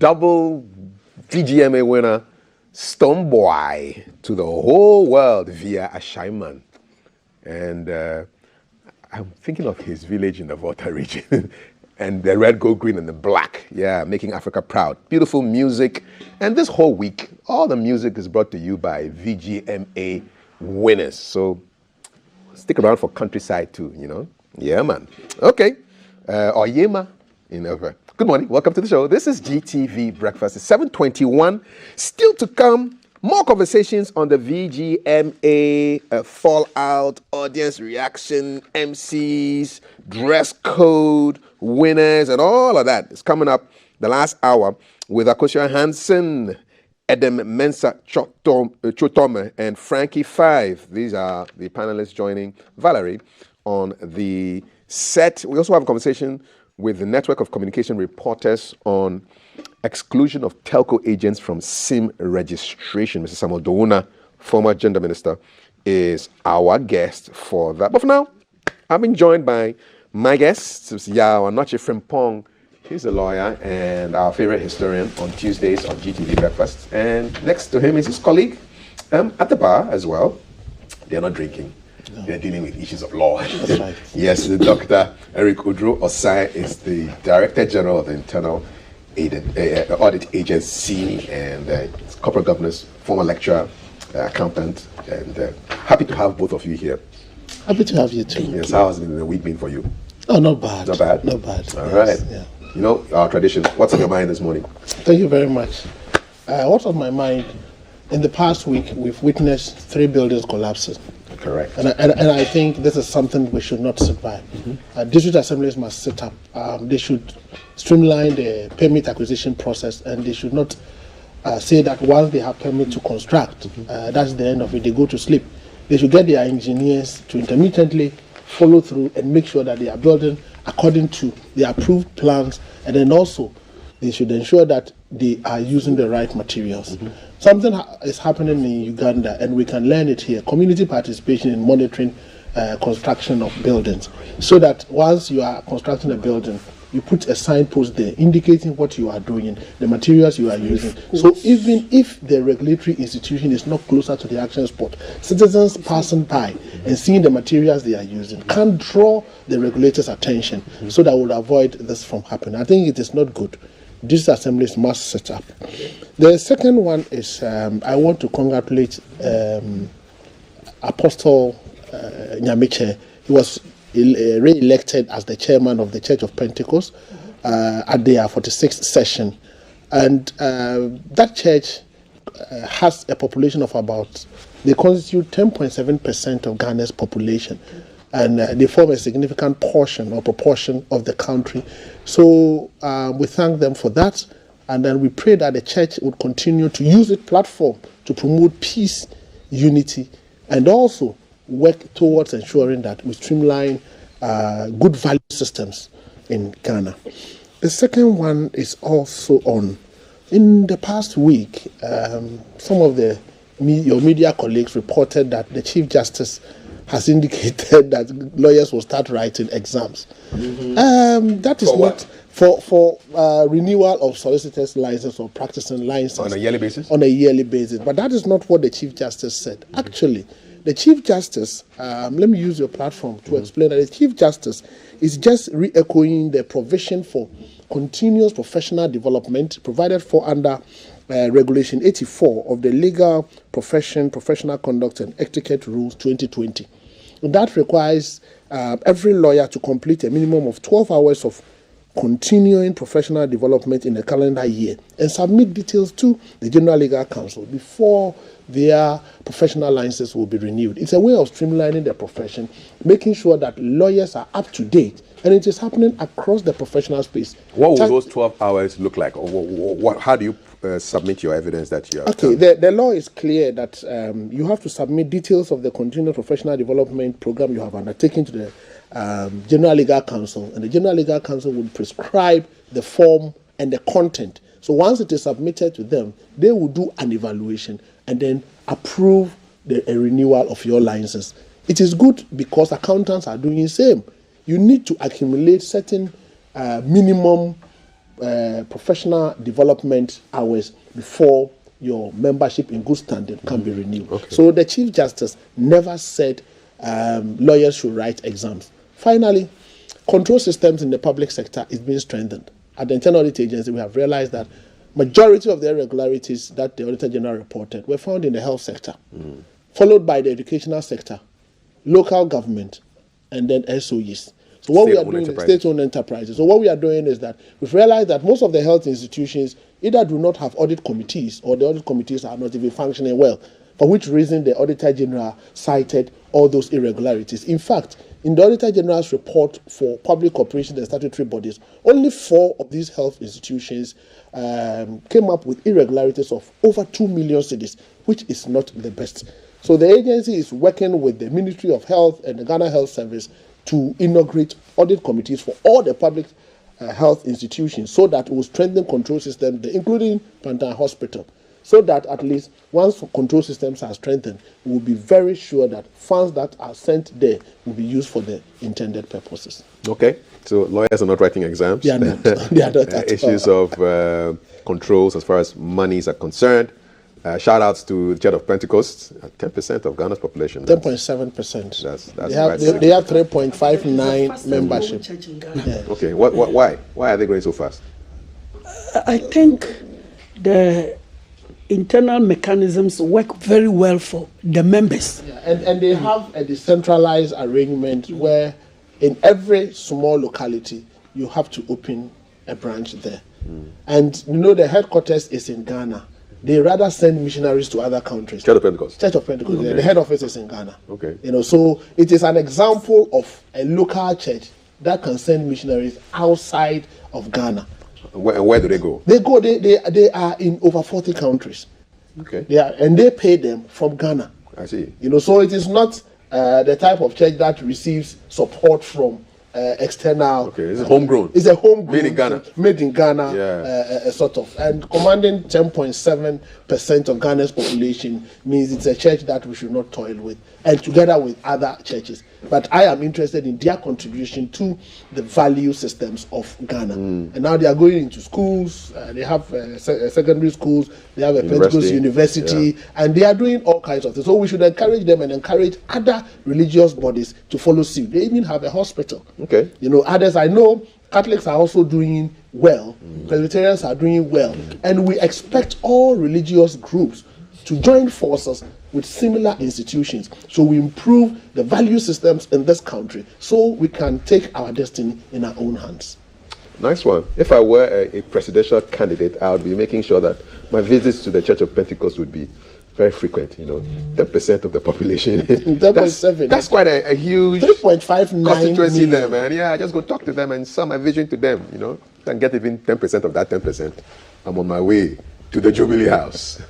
double VGMA winner, Stoneboy, to the whole world via Ashaiman. And I'm thinking of his village in the Volta region. And the red, gold, green, and the black. Yeah, making Africa proud. Beautiful music. And this whole week, all the music is brought to you by VGMA winners. So stick around for countryside too, you know. Yeah, man. Okay. Or Yema. Good morning. Welcome to the show. This is GTV Breakfast. It's 7:21. Still to come, more conversations on the VGMA fallout, audience reaction, MCs, dress code, winners, and all of that. It's coming up the last hour with Akosia Hansen, Edem Mensa Chotome, and Frankie Five. These are the panelists joining Valerie on the set. We also have a conversation with the Network of Communication Reporters on exclusion of telco agents from SIM registration. Mr. Samuel Douna, former gender minister, is our guest for that. But for now, I've been joined by my guest, Yao Anoche Frimpong. He's a lawyer and our favorite historian on Tuesdays on GTV Breakfast. And next to him is his colleague at the bar as well. They're not drinking. No. They're dealing with issues of law. That's right. Yes, Dr. Eric Udro Osai is the Director General of the Internal Audit Agency and corporate governance, former lecturer, accountant, and happy to have both of you here. Happy to have you too. Yes, how has the week been for you? Oh, not bad. Not bad? Not bad. All right. Yeah. You know, our tradition. What's on your mind this morning? Thank you very much. What's on my mind? In the past week, we've witnessed 3 buildings collapsing. Correct. And I think this is something we should not sit by. District assemblies must sit up. They should streamline the permit acquisition process, and they should not say that once they have permit to construct, that's the end of it. They go to sleep. They should get their engineers to intermittently follow through and make sure that they are building according to the approved plans, and then also they should ensure that they are using the right materials. Something is happening in Uganda, and we can learn it here. Community participation in monitoring construction of buildings, so that once you are constructing a building, you put a signpost there indicating what you are doing, the materials you are using. So even if the regulatory institution is not closer to the action spot, citizens passing by and seeing the materials they are using can draw the regulator's attention, so that will avoid this from happening. I think it is not good. These assemblies must set up. The second one is I want to congratulate Apostle Nyamiche. He was re-elected as the chairman of the Church of Pentecost at their 46th session. And that church has a population of about, they constitute 10.7% of Ghana's population. And they form a significant portion or proportion of the country. So we thank them for that. And then we pray that the church would continue to use its platform to promote peace, unity, and also work towards ensuring that we streamline good value systems in Ghana. The second one is also on, in the past week, some of your media colleagues reported that the Chief Justice has indicated that lawyers will start writing exams. That is not for renewal of solicitor's license or practicing license. On a yearly basis? On a yearly basis. But that is not what the Chief Justice said. Actually, the Chief Justice, let me use your platform to explain that the Chief Justice is just re-echoing the provision for continuous professional development provided for under Regulation 84 of the Legal Profession, Professional Conduct and Etiquette Rules 2020. That requires every lawyer to complete a minimum of 12 hours of continuing professional development in a calendar year and submit details to the General Legal Counsel before their professional licenses will be renewed. It's a way of streamlining the profession, making sure that lawyers are up to date, and it is happening across the professional space. What will those 12 hours look like? Or how do you submit your evidence that you have Okay, the law is clear that you have to submit details of the continuing professional development program you have undertaken to the General Legal Counsel, and the General Legal Counsel will prescribe the form and the content. So once it is submitted to them, they will do an evaluation and then approve a renewal of your license. It is good because accountants are doing the same. You need to accumulate certain minimum professional development hours before your membership in good standing can be renewed. Okay. So the Chief Justice never said lawyers should write exams. Finally, control systems in the public sector is being strengthened. At the Internal Audit Agency, we have realized that majority of the irregularities that the Auditor General reported were found in the health sector, followed by the educational sector, local government, and then SOEs. So what we are doing is state-owned enterprises. So what we are doing is that we've realized that most of the health institutions either do not have audit committees or the audit committees are not even functioning well, for which reason the Auditor General cited all those irregularities. In fact, in the Auditor General's report for public corporations and statutory bodies, only 4 of these health institutions came up with irregularities of over 2 million cedis, which is not the best. So the agency is working with the Ministry of Health and the Ghana Health Service to inaugurate audit committees for all the public health institutions so that it will strengthen control systems, including Pantan Hospital, so that at least once control systems are strengthened, we will be very sure that funds that are sent there will be used for the intended purposes. Okay, so lawyers are not writing exams. They are not. They are not Issues of controls as far as monies are concerned. Shout outs to the Church of Pentecost, 10% of Ghana's population. 10.7%. That's they have 3.59 membership. Yeah. Okay, why? Why are they growing so fast? I think the internal mechanisms work very well for the members. Yeah, and they have a decentralized arrangement where in every small locality you have to open a branch there. And you know the headquarters is in Ghana. They rather send missionaries to other countries. Church of Pentecost. Church of Pentecost. Okay. The head office is in Ghana. Okay. You know, so it is an example of a local church that can send missionaries outside of Ghana. Where do they go? They are in over 40 countries. Okay. And they pay them from Ghana. I see. You know, so it is not the type of church that receives support from external. Okay, it's homegrown. It's a homegrown. Made in Ghana. Made in Ghana, yeah. Sort of. And commanding 10.7% of Ghana's population means it's a church that we should not toil with, and together with other churches. But I am interested in their contribution to the value systems of Ghana. And now they are going into schools, they have secondary schools, they have a Pentecost university, and they are doing all kinds of things. So we should encourage them and encourage other religious bodies to follow suit. They even have a hospital. Okay. You know, others I know, Catholics are also doing well, Presbyterians are doing well, and we expect all religious groups to join forces with similar institutions so we improve the value systems in this country so we can take our destiny in our own hands. Nice one. If I were a presidential candidate, I would be making sure that my visits to the Church of Pentecost would be very frequent. 10% of the population. That's quite a huge 3.59 constituency million. there, man. Yeah, I just go talk to them and sell my vision to them, and get even 10% of that 10%. I'm on my way to the Jubilee House.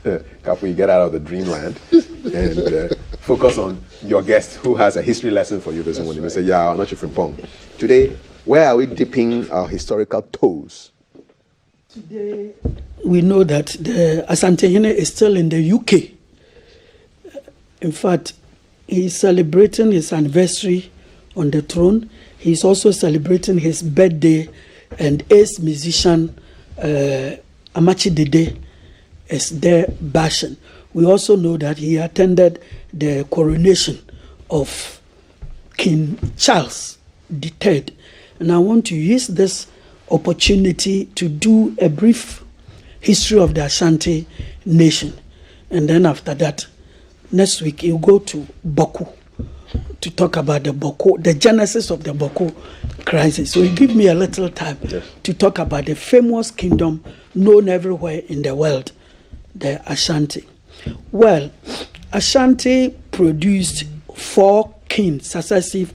After you get out of the dreamland and focus on your guest who has a history lesson for you this morning. Right. Say, I'm not from Pong. Today, where are we dipping our historical toes? Today, we know that the Asantehene is still in the UK. In fact, he's celebrating his anniversary on the throne. He's also celebrating his birthday, and ace musician Amachi Dede is there bashing. We also know that he attended the coronation of King Charles III. And I want to use this opportunity to do a brief history of the Ashanti nation. And then after that, next week you go to Boku to talk about the genesis of the Boku crisis. So you give me a little time to talk about the famous kingdom known everywhere in the world, the Ashanti. Well, Ashanti produced 4 kings, successive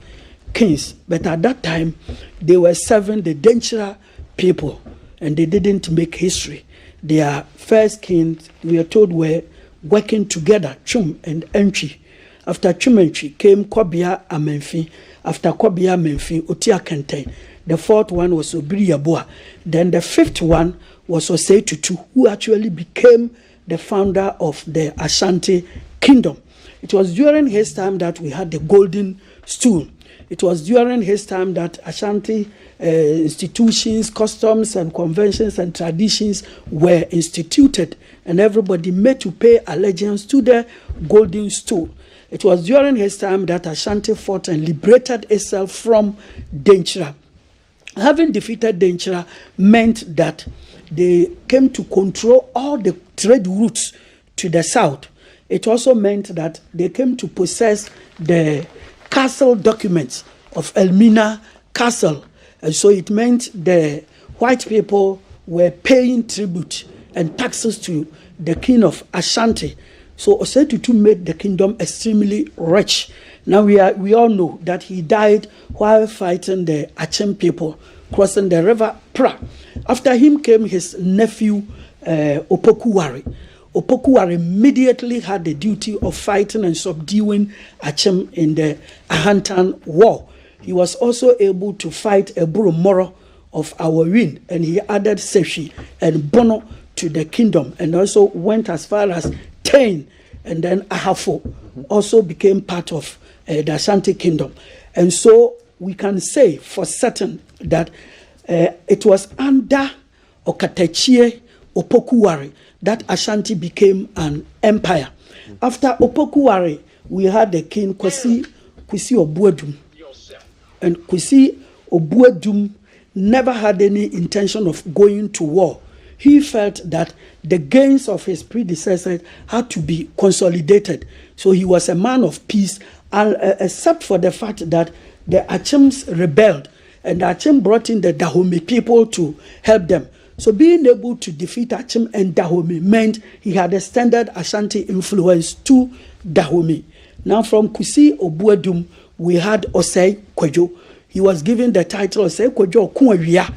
kings, but at that time they were serving the dangerous people and they didn't make history. Their first kings, we are told, were working together, Chum and Entry. After Chum and Entry came Kwabia Amenfi. After Kwabia Amenfi, Otia Kente. The 4th one was Obiri Yabua. Then the 5th one was Osei Tutu, who actually became the founder of the Ashanti kingdom. It was during his time that we had the golden stool. It was during his time that Ashanti institutions, customs and conventions and traditions were instituted, and everybody made to pay allegiance to the golden stool. It was during his time that Ashanti fought and liberated itself from Denchira. Having defeated Denchira meant that they came to control all the trade routes to the south. It also meant that they came to possess the castle documents of Elmina Castle. And so it meant the white people were paying tribute and taxes to the king of Ashanti. So Osei Tutu made the kingdom extremely rich. Now we all know that he died while fighting the Achem people, crossing the river Pra. After him came his nephew Opokuwari. Opokuwari immediately had the duty of fighting and subduing Achem in the Ahantan War. He was also able to fight Eburu Moro of Awawin, and he added Seshi and Bono to the kingdom, and also went as far as Tain, and then Ahafo also became part of the Ashanti kingdom. And so we can say for certain that it was under Okatachie Opokuwari that Ashanti became an empire. After Opokuwari, we had the king Kwesi Obuedum. And Kwesi Obuedum never had any intention of going to war. He felt that the gains of his predecessors had to be consolidated. So he was a man of peace, except for the fact that the Achems rebelled, and the Achem brought in the Dahomey people to help them. So being able to defeat Achem and Dahomey meant he had extended Ashanti influence to Dahomey. Now from Kwesi Obuedum, we had Osei Kwadwo. He was given the title Osei Kwadwo Okunwawia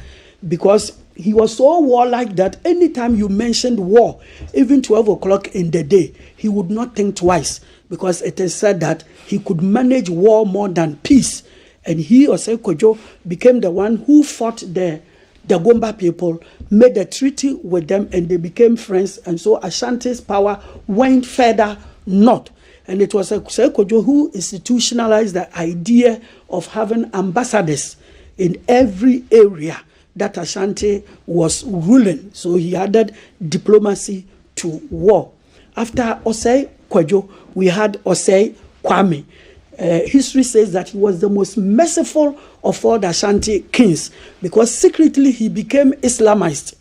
because he was so warlike that anytime you mentioned war, even 12 o'clock in the day, he would not think twice, because it is said that he could manage war more than peace. And he, Osei Kwadwo, became the one who fought the Gomba people, made a treaty with them, and they became friends. And so Ashanti's power went further north. And it was Osei Kwadwo who institutionalized the idea of having ambassadors in every area that Ashanti was ruling. So he added diplomacy to war. After Osei Kwadwo, we had Osei Kwame. History says that he was the most merciful of all the Ashanti kings, because secretly he became Islamized.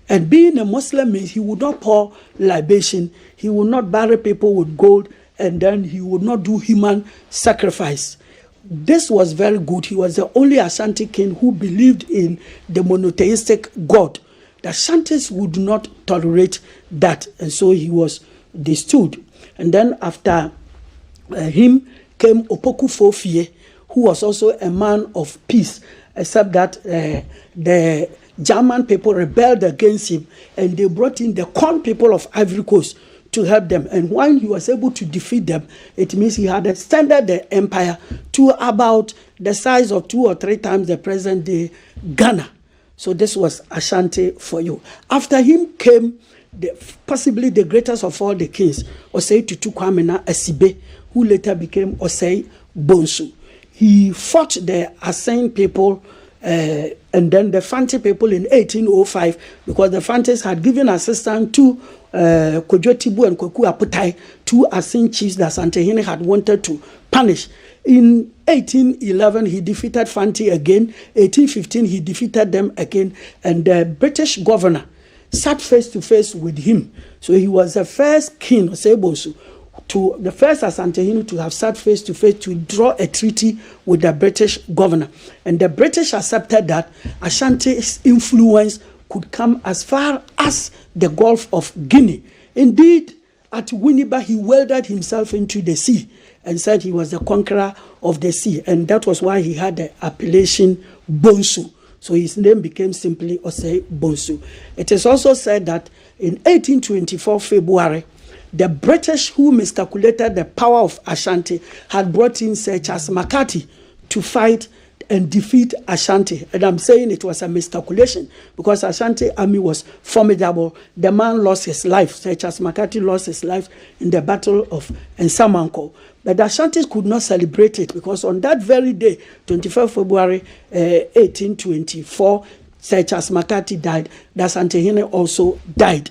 And being a Muslim means he would not pour libation, he would not bury people with gold, and then he would not do human sacrifice. This was very good. He was the only Ashanti king who believed in the monotheistic God. The Ashantis would not tolerate that, and so they stood. And then after him came Opoku Fofie, who was also a man of peace, except that the German people rebelled against him, and they brought in the Corn people of Ivory Coast to help them. And when he was able to defeat them, it means he had extended the empire to about the size of 2 or 3 times the present day Ghana. So this was Ashanti for you. After him came possibly the greatest of all the kings, Osei Tutu Kwamena Asibe, who later became Osei Bonsu. He fought the Asen people and then the Fanti people in 1805, because the Fantis had given assistance to Kojo Tibu and Kweku Aputai, 2 Asen chiefs that Asantehene had wanted to punish. In 1811, he defeated Fanti again. 1815, he defeated them again. And the British governor sat face to face with him. So he was the first king, Osei the first Asantehene to have sat face to face to draw a treaty with the British governor. And the British accepted that Ashanti's influence could come as far as the Gulf of Guinea. Indeed, at Winneba, he welded himself into the sea and said he was the conqueror of the sea. And that was why he had the appellation Bonsu. So his name became simply Osei Bonsu. It is also said that in 1824 February, the British, who miscalculated the power of Ashanti, had brought in Sir Charles Makati to fight and defeat Ashanti. And I'm saying it was a miscalculation because Ashanti army was formidable. The man lost his life. Sir Charles McCarthy lost his life in the Battle of Nsamanko. But the Ashantis could not celebrate it because on that very day, 25 February 1824, Sir Charles McCarthy died. The Asantehene also died.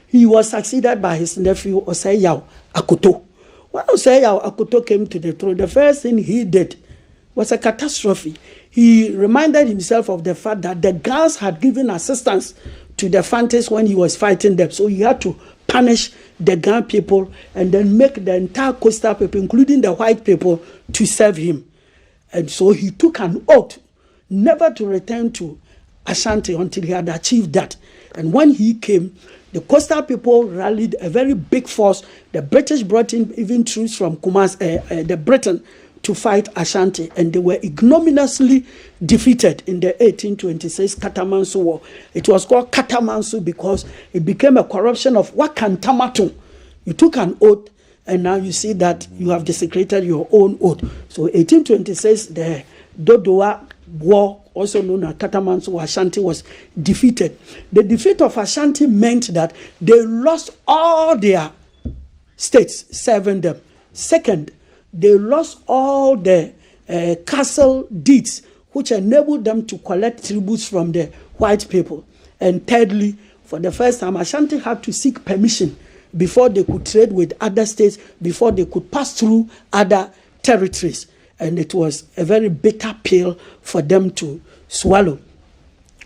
He was succeeded by his nephew Osei Yaw Akoto. When Osei Yaw Akoto came to the throne, the first thing he did was a catastrophe. He reminded himself of the fact that the Gans had given assistance to the Fantes when he was fighting them. So he had to punish the Gan people and then make the entire coastal people, including the white people, to serve him. And so he took an oath never to return to Ashanti until he had achieved that. And when he came, the coastal people rallied a very big force. The British brought in even troops from the Britain to fight Ashanti, and they were ignominiously defeated in the 1826 Katamansu War. It was called Katamansu because it became a corruption of Wakantamatu. You took an oath, and now you see that you have desecrated your own oath. So 1826, the Dodowa War, also known as Katamansu War, Ashanti was defeated. The defeat of Ashanti meant that they lost all their states serving them. Second, they lost all the castle deeds, which enabled them to collect tributes from the white people. And thirdly, for the first time, Ashanti had to seek permission before they could trade with other states, before they could pass through other territories. And it was a very bitter pill for them to swallow.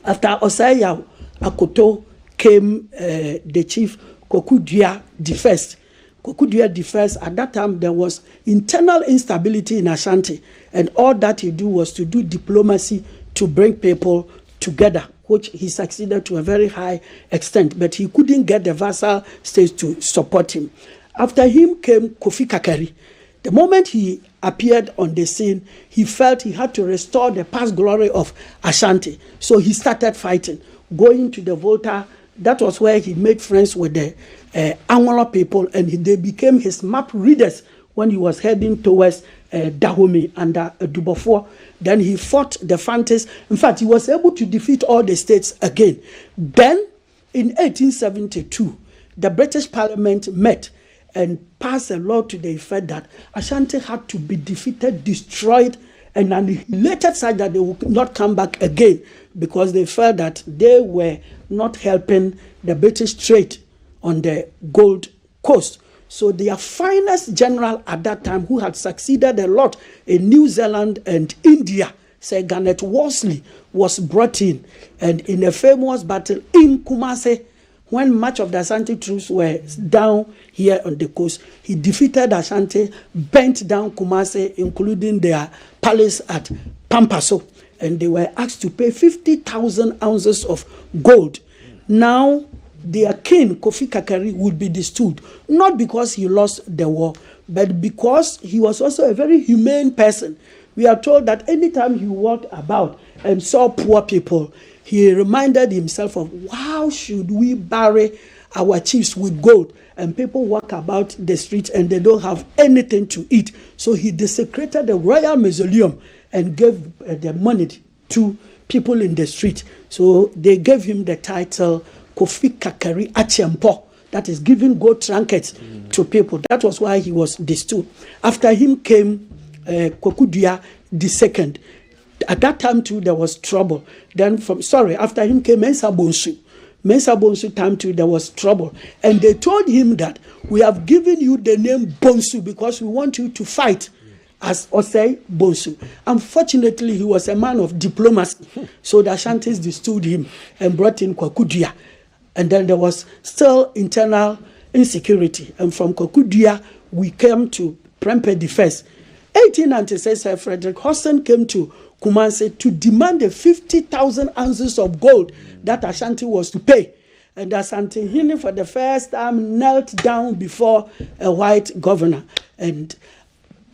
After Osei Yaw Akoto came the chief Kokudua the First. Kokudua the First, at that time there was internal instability in Ashanti, and all that he do was to do diplomacy to bring people together, which he succeeded to a very high extent, but he couldn't get the vassal states to support him. After him came Kofi Kakari. The moment he appeared on the scene, he felt he had to restore the past glory of Ashanti. So he started fighting, going to the Volta. That was where he made friends with the Angola people, and they became his map readers when he was heading towards Dahomey under Dubofour. Then he fought the Fantes. In fact, he was able to defeat all the states again. Then, in 1872, the British Parliament met and passed a law to the effect that Ashanti had to be defeated, destroyed, and annihilated such that they would not come back again, because they felt that they were not helping the British trade on the Gold Coast. So their finest general at that time, who had succeeded a lot in New Zealand and India, Sir Garnet Wolseley, was brought in. And in a famous battle in Kumasi, when much of the Ashanti troops were down here on the coast, he defeated Ashanti, bent down Kumasi, including their palace at Pampaso, and they were asked to pay 50,000 ounces of gold. Now, their king, Kofi Kakari, would be destood, not because he lost the war, but because he was also a very humane person. We are told that anytime he walked about and saw poor people, he reminded himself of how should we bury our chiefs with gold, and people walk about the streets and they don't have anything to eat. So he desecrated the royal mausoleum and gave the money to people in the street. So they gave him the title Kofi Kakari Achempo, that is giving gold trinkets to people. That was why he was destood. After him came Kokudua the Second. At that time too, there was trouble. After him came Mensa Bonsu. Mensa Bonsu time too, there was trouble. And they told him that we have given you the name Bonsu because we want you to fight as Osei Bonsu. Unfortunately, he was a man of diplomacy. So the Ashantis destood him and brought in Kokudua. And then there was still internal insecurity. And from Kokudua, we came to Prempeh the First. 1896, Sir Frederick Hudson came to Kumasi to demand the 50,000 ounces of gold that Ashanti was to pay. And Asantehene for the first time knelt down before a white governor and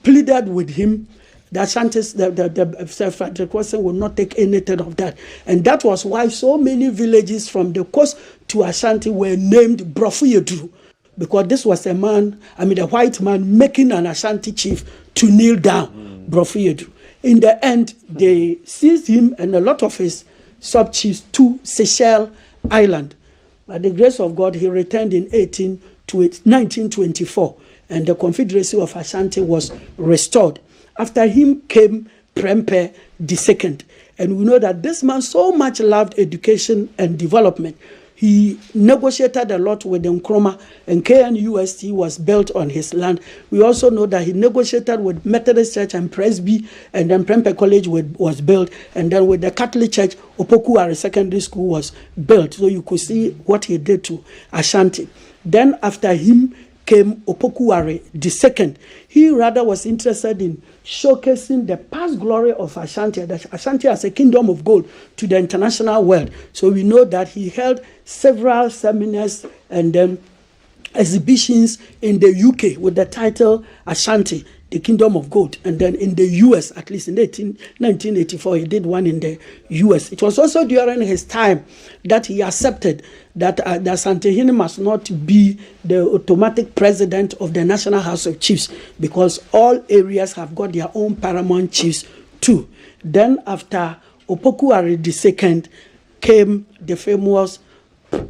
pleaded with him. The Ashantis, Sir Frederick Hudson would not take anything of that. And that was why so many villages from the coast to Ashanti were named Brofuyedu, because this was a white man making an Ashanti chief to kneel down, Brofuyedu. In the end, they seized him and a lot of his sub-chiefs to Seychelles Island. By the grace of God, he returned in 1924, and the Confederacy of Ashanti was restored. After him came Prempeh II. And we know that this man so much loved education and development. He negotiated a lot with the Nkrumah, and KNUST was built on his land. We also know that he negotiated with Methodist Church and Presby, and then Prempeh College was built, and then with the Catholic Church, Opokuwari Secondary School was built. So you could see what he did to Ashanti. Then after him came Opokuwari II. He rather was interested in showcasing the past glory of Ashanti, that Ashanti as a kingdom of gold, to the international world. So we know that he held several seminars and exhibitions in the UK with the title Ashanti, the Kingdom of Gold. And then in the US, at least in 1984, he did one in the US. It was also during his time that he accepted that the Asantehene must not be the automatic president of the National House of Chiefs, because all areas have got their own paramount chiefs too. Then after Opokuwari II came the famous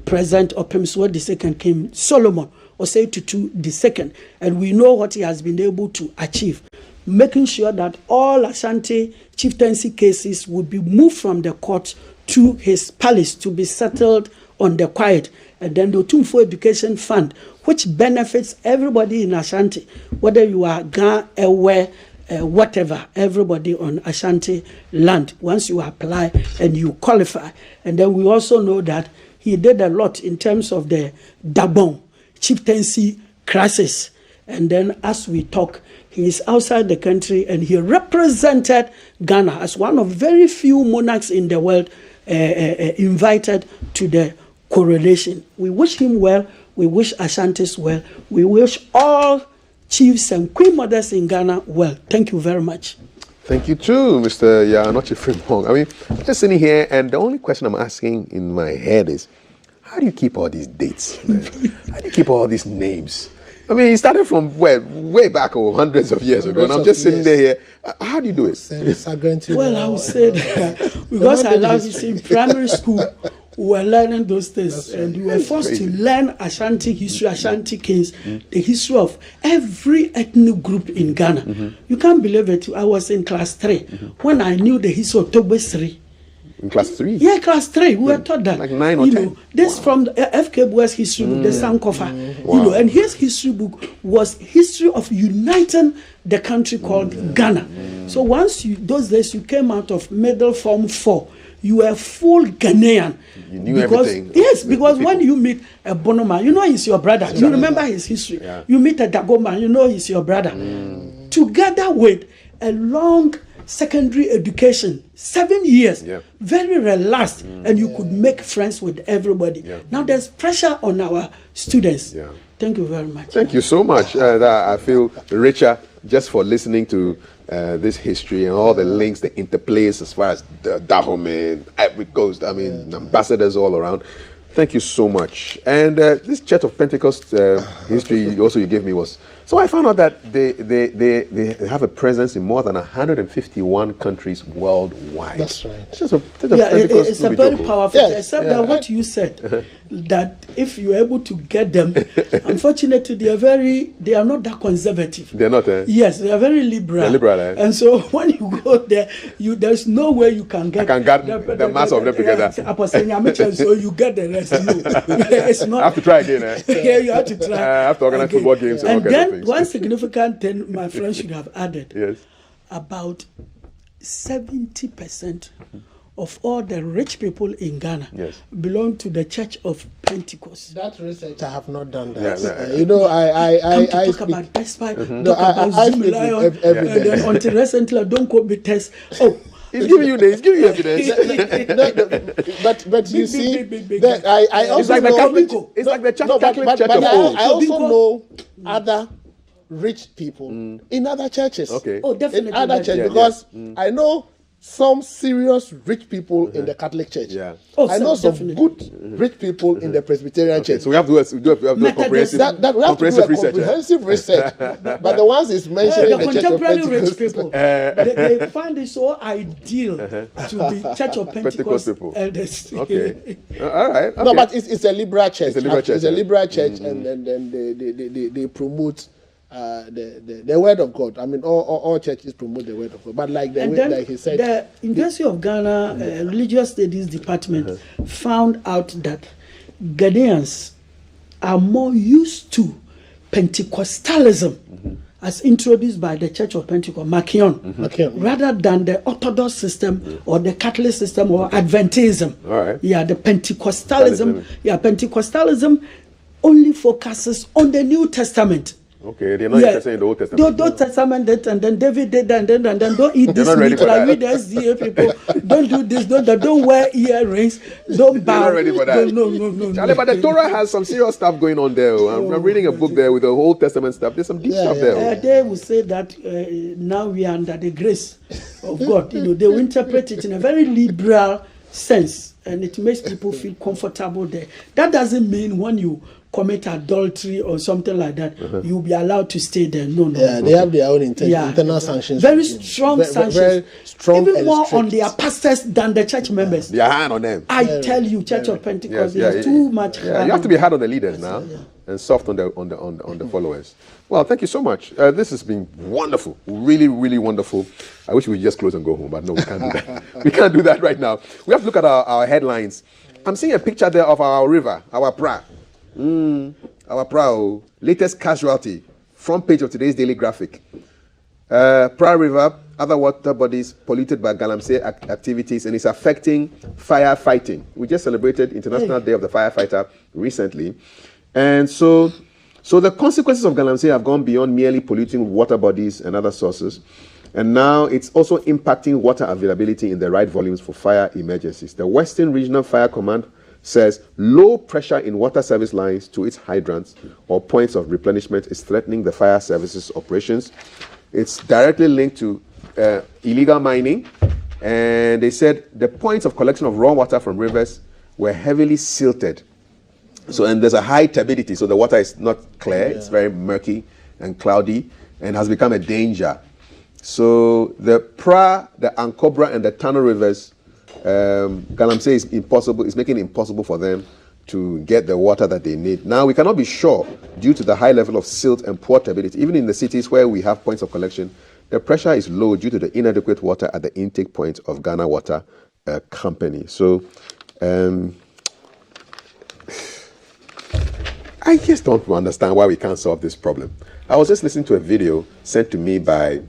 President Opemswo II, came Solomon Osei Tutu II, and we know what he has been able to achieve, making sure that all Ashanti chieftaincy cases would be moved from the court to his palace to be settled on the quiet. And then the Otumfuo Education Fund, which benefits everybody in Ashanti, whether you are Ga, Ewe, whatever, everybody on Ashanti land, once you apply and you qualify. And then we also know that he did a lot in terms of the Dabon chieftaincy crisis. And then as we talk, he is outside the country and he represented Ghana as one of very few monarchs in the world invited to the coronation. We wish him well. We wish Ashantis well. We wish all chiefs and queen mothers in Ghana well. Thank you very much. Thank you too, Mr. Yanoche Fremong. I mean, just sitting here, and the only question I'm asking in my head is, how do you keep all these dates, man? How do you keep all these names? I mean, he started from way back, hundreds of years ago, and I'm just sitting there here. How do you do it? Well, I would say that because I love it in primary school, we were learning those things, and we were forced to learn Ashanti history, Ashanti kings, the history of every ethnic group in Ghana. You can't believe it. I was in class 3 when I knew the history of Togbesri. In class 3? Yeah, class 3. We were taught that. Like 9 or 10? This from the F.K. Buer's history book, the Sankofa. And his history book was history of uniting the country called Ghana. So once those days you came out of middle form 4, you were full Ghanaian. You knew everything. Yes, because when you meet a Bonoma, you know he's your brother. You remember his history. Yeah. You meet a Dagoma, you know he's your brother. Together with a long secondary education, 7 years, very relaxed, and you could make friends with everybody. Now there's pressure on our students. Thank you very much. Thank you so much. I feel richer just for listening to this history and all the links, the interplays as far as the Dahomey, Ivory Coast, I mean, ambassadors all around. Thank you so much. And this Church of Pentecost history also you gave me was, so I found out that they have a presence in more than 151 countries worldwide. That's right. It's a very powerful, except that what you said, that if you're able to get them, unfortunately they are not that conservative. They're not, Yes, they are very liberal. They're liberal, And so when you go there, there's no way you can get the mass of them together. So you get the rest. It's not. I have to try again. Yeah, you have to try. I have to organize football games and all kinds of things. One significant thing my friend should have added, about 70% of all the rich people in Ghana belong to the Church of Pentecost. That research, I have not done that. I talk about Best Buy, talk about Zoom Lion, and then until recently, don't quote me test. Oh, he's giving you this, he's giving you evidence. But you see, I also know it's like the Catholic Church of old. I also know other rich people in other churches. Oh, definitely. In other churches, because I know some serious rich people in the Catholic Church. Yeah. Oh, I know some definitely. good rich people in the Presbyterian Church. So we have to do a comprehensive, That we have to do a research. comprehensive research. But the ones is mentioned in The the Church of contemporary rich Pentecost. people, they find it so ideal to be Church of Pentecost people. elders. Okay. All right. Okay. No, but it's a liberal church. It's a liberal church, It's a yeah. liberal church, and then they promote the word of God. I mean, all churches promote the word of God. But like like he said, the University of Ghana Religious Studies Department found out that Ghanaians are more used to Pentecostalism as introduced by the Church of Pentecost, Makion, rather than the Orthodox system or the Catholic system or Adventism. All right. Yeah, the Pentecostalism only focuses on the New Testament. Okay, they're not interested in the Old Testament. The Old Testament did, and then David did, and then don't eat this not ready meat for like that. we the SDA people. Don't do this. Don't wear earrings. Don't bow. They're not ready for that. No. Charlie, but the Torah has some serious stuff going on there. I'm reading a book there with the Old Testament stuff. There's some deep stuff there. They will say that now we are under the grace of God. They will interpret it in a very liberal sense, and it makes people feel comfortable there. That doesn't mean when you commit adultery or something like that, you'll be allowed to stay there. No. Yeah, they have their own internal sanctions. Very strong sanctions. Very strong, even more strict on their pastors than the church members. They are hard on them. I tell you, Church of Pentecost, there's too much. Yeah, you have to be hard on the leaders now, and soft on the followers. Well, thank you so much. This has been wonderful, really, really wonderful. I wish we could just close and go home, but no, we can't do that. We can't do that right now. We have to look at our headlines. I'm seeing a picture there of our river, our Pra. Our Pra, latest casualty, front page of today's Daily Graphic. Pra River, other water bodies polluted by galamsey activities, and it's affecting firefighting. We just celebrated International Day of the Firefighter recently. And so the consequences of galamsey have gone beyond merely polluting water bodies and other sources. And now it's also impacting water availability in the right volumes for fire emergencies. The Western Regional Fire Command says low pressure in water service lines to its hydrants or points of replenishment is threatening the fire services operations. It's directly linked to illegal mining, and they said the points of collection of raw water from rivers were heavily silted. And there's a high turbidity, so the water is not clear, it's very murky and cloudy, and has become a danger. So the Pra, the Ankobra, and the Tano rivers, galamsey is impossible. It's making it impossible for them to get the water that they need. Now, we cannot be sure due to the high level of silt and poor turbidity. Even in the cities where we have points of collection, the pressure is low due to the inadequate water at the intake point of Ghana Water Company. So, I just don't understand why we can't solve this problem. I was just listening to a video sent to me by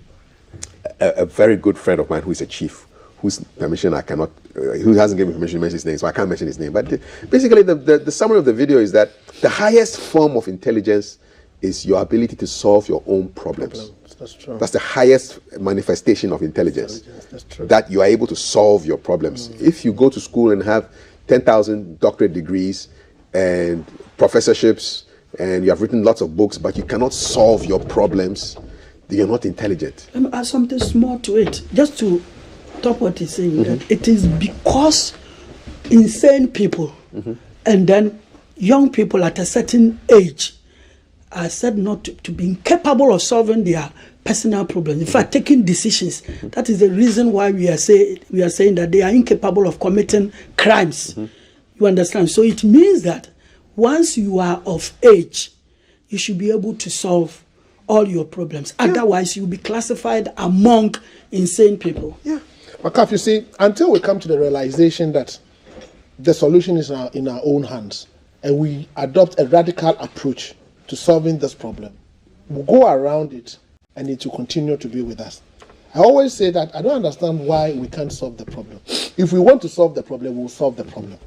a very good friend of mine who is a chief, whose permission I cannot, who hasn't given me permission to mention his name, so I can't mention his name. But basically, the summary of the video is that the highest form of intelligence is your ability to solve your own problems. That's true. That's the highest manifestation of intelligence. That's true. That you are able to solve your problems. If you go to school and have 10,000 doctorate degrees and professorships, and you have written lots of books, but you cannot solve your problems, then you're not intelligent. Let me add something small to it, just to top what he's saying. That it is because insane people and then young people at a certain age are said not to be incapable of solving their personal problems. In fact, taking decisions. That is the reason why we are saying that they are incapable of committing crimes. You understand? So it means that once you are of age, you should be able to solve all your problems. Otherwise, you'll be classified among insane people. Yeah. Makaf, you see, until we come to the realization that the solution is in our own hands, and we adopt a radical approach to solving this problem, we'll go around it, and it will continue to be with us. I always say that I don't understand why we can't solve the problem. If we want to solve the problem, we'll solve the problem.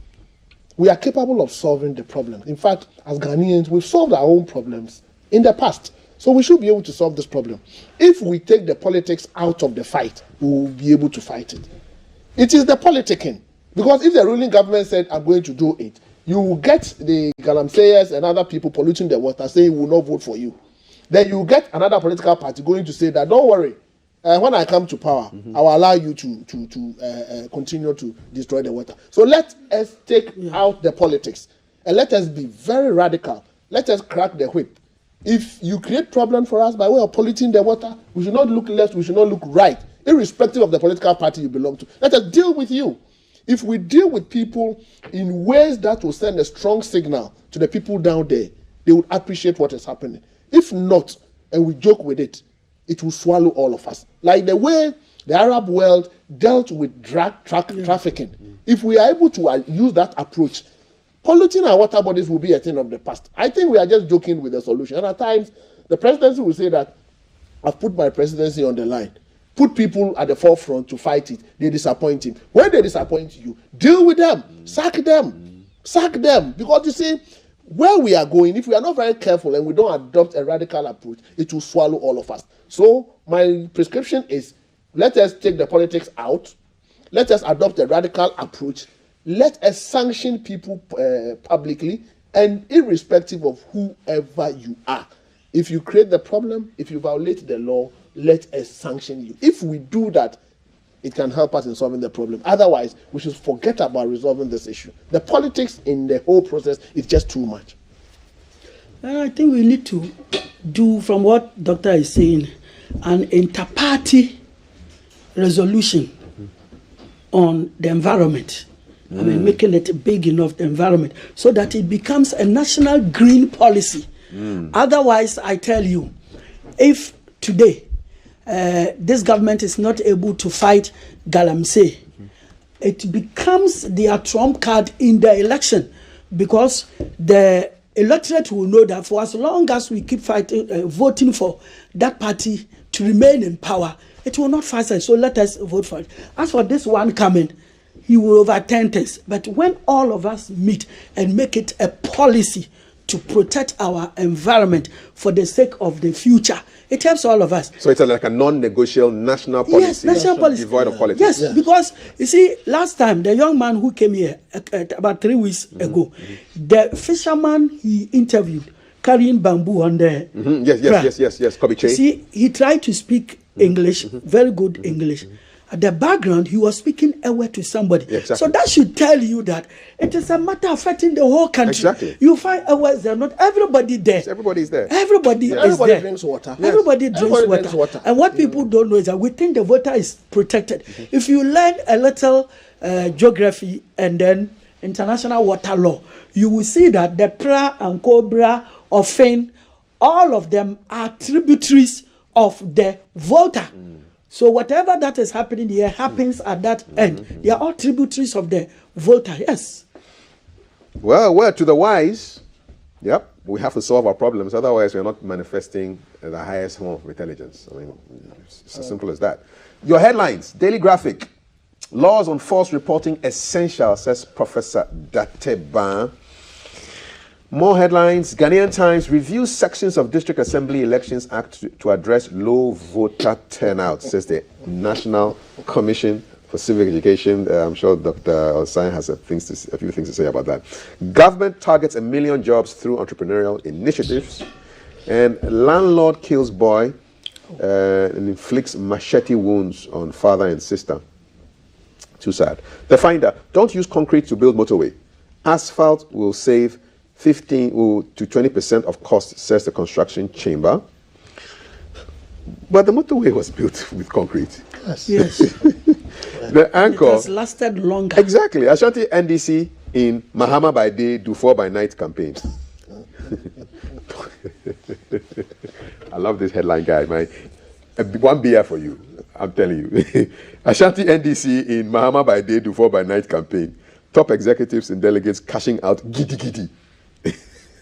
We are capable of solving the problem. In fact, as Ghanaians, we've solved our own problems in the past. So we should be able to solve this problem. If we take the politics out of the fight, we will be able to fight it. It is the politicking. Because if the ruling government said, I'm going to do it, you will get the galamseyers and other people polluting the water saying we will not vote for you. Then you will get another political party going to say that, don't worry, when I come to power, I will allow you to continue to destroy the water. So let us take out the politics and let us be very radical. Let us crack the whip. If you create problem for us by way of polluting the water, we should not look left, we should not look right, irrespective of the political party you belong to. Let us deal with you. If we deal with people in ways that will send a strong signal to the people down there, they would appreciate what is happening. If not, and we joke with it, it will swallow all of us. Like the way the Arab world dealt with trafficking. If we are able to use that approach, polluting our water bodies will be a thing of the past. I think we are just joking with the solution. And at times, the presidency will say that, I've put my presidency on the line. Put people at the forefront to fight it. They disappoint him. When they disappoint you, deal with them. Sack them. Sack them. Because you see, where we are going, if we are not very careful and we don't adopt a radical approach, it will swallow all of us. So my prescription is, let us take the politics out. Let us adopt a radical approach. Let us sanction people publicly and irrespective of whoever you are. If you create the problem, if you violate the law, let us sanction you. If we do that, it can help us in solving the problem. Otherwise, we should forget about resolving this issue. The politics in the whole process is just too much. And I think we need to do, from what Doctor is saying, an inter-party resolution on the environment. I mean, making it big enough, the environment, so that it becomes a national green policy. Otherwise, I tell you, if today this government is not able to fight Galamsey, it becomes their trump card in the election, because the electorate will know that for as long as we keep fighting, voting for that party to remain in power, it will not pass. So let us vote for it. As for this one coming, he will overturn things. But when all of us meet and make it a policy to protect our environment for the sake of the future, it helps all of us. So it's like a non-negotiable national policy. Yes, national policy. Devoid of politics. Yes, because you see, last time the young man who came here about 3 weeks ago, the fisherman he interviewed carrying bamboo on the yes, Kobe Che. See, he tried to speak English, very good English. At the background, he was speaking a word to somebody. Yeah, exactly. So that should tell you that it is a matter affecting the whole country. Exactly. You find a words there, not everybody there. Everybody's there. Everybody is Everybody there. drinks water. Everybody Everybody drinks drinks water. water. And what people don't know is that we think the water is protected. If you learn a little geography and then international water law, you will see that the Pra and Cobra, Ofen, all of them are tributaries of the Volta. So whatever that is happening here happens at that end. They are all tributaries of the Volta, yes. Well, to the wise, yep, we have to solve our problems. Otherwise, we're not manifesting the highest form of intelligence. I mean, it's as simple as that. Your headlines, Daily Graphic. Laws on false reporting essential, says Professor Dateban. More headlines. Ghanaian Times reviews sections of District Assembly Elections Act to address low voter turnout, says the National Commission for Civic Education. I'm sure Dr. Osai has a few things to say about that. Government targets 1 million jobs through entrepreneurial initiatives. And landlord kills boy and inflicts machete wounds on father and sister. Too sad. The Finder. Don't use concrete to build motorway. Asphalt will save 15 to 20% of cost, says the construction chamber. But the motorway was built with concrete. Yes. The anchor. It has lasted longer. Exactly. Ashanti NDC in Mahama by day, Dufour by night campaign. I love this headline, guy. One beer for you. I'm telling you. Ashanti NDC in Mahama by day, Dufour by night campaign. Top executives and delegates cashing out giddy giddy.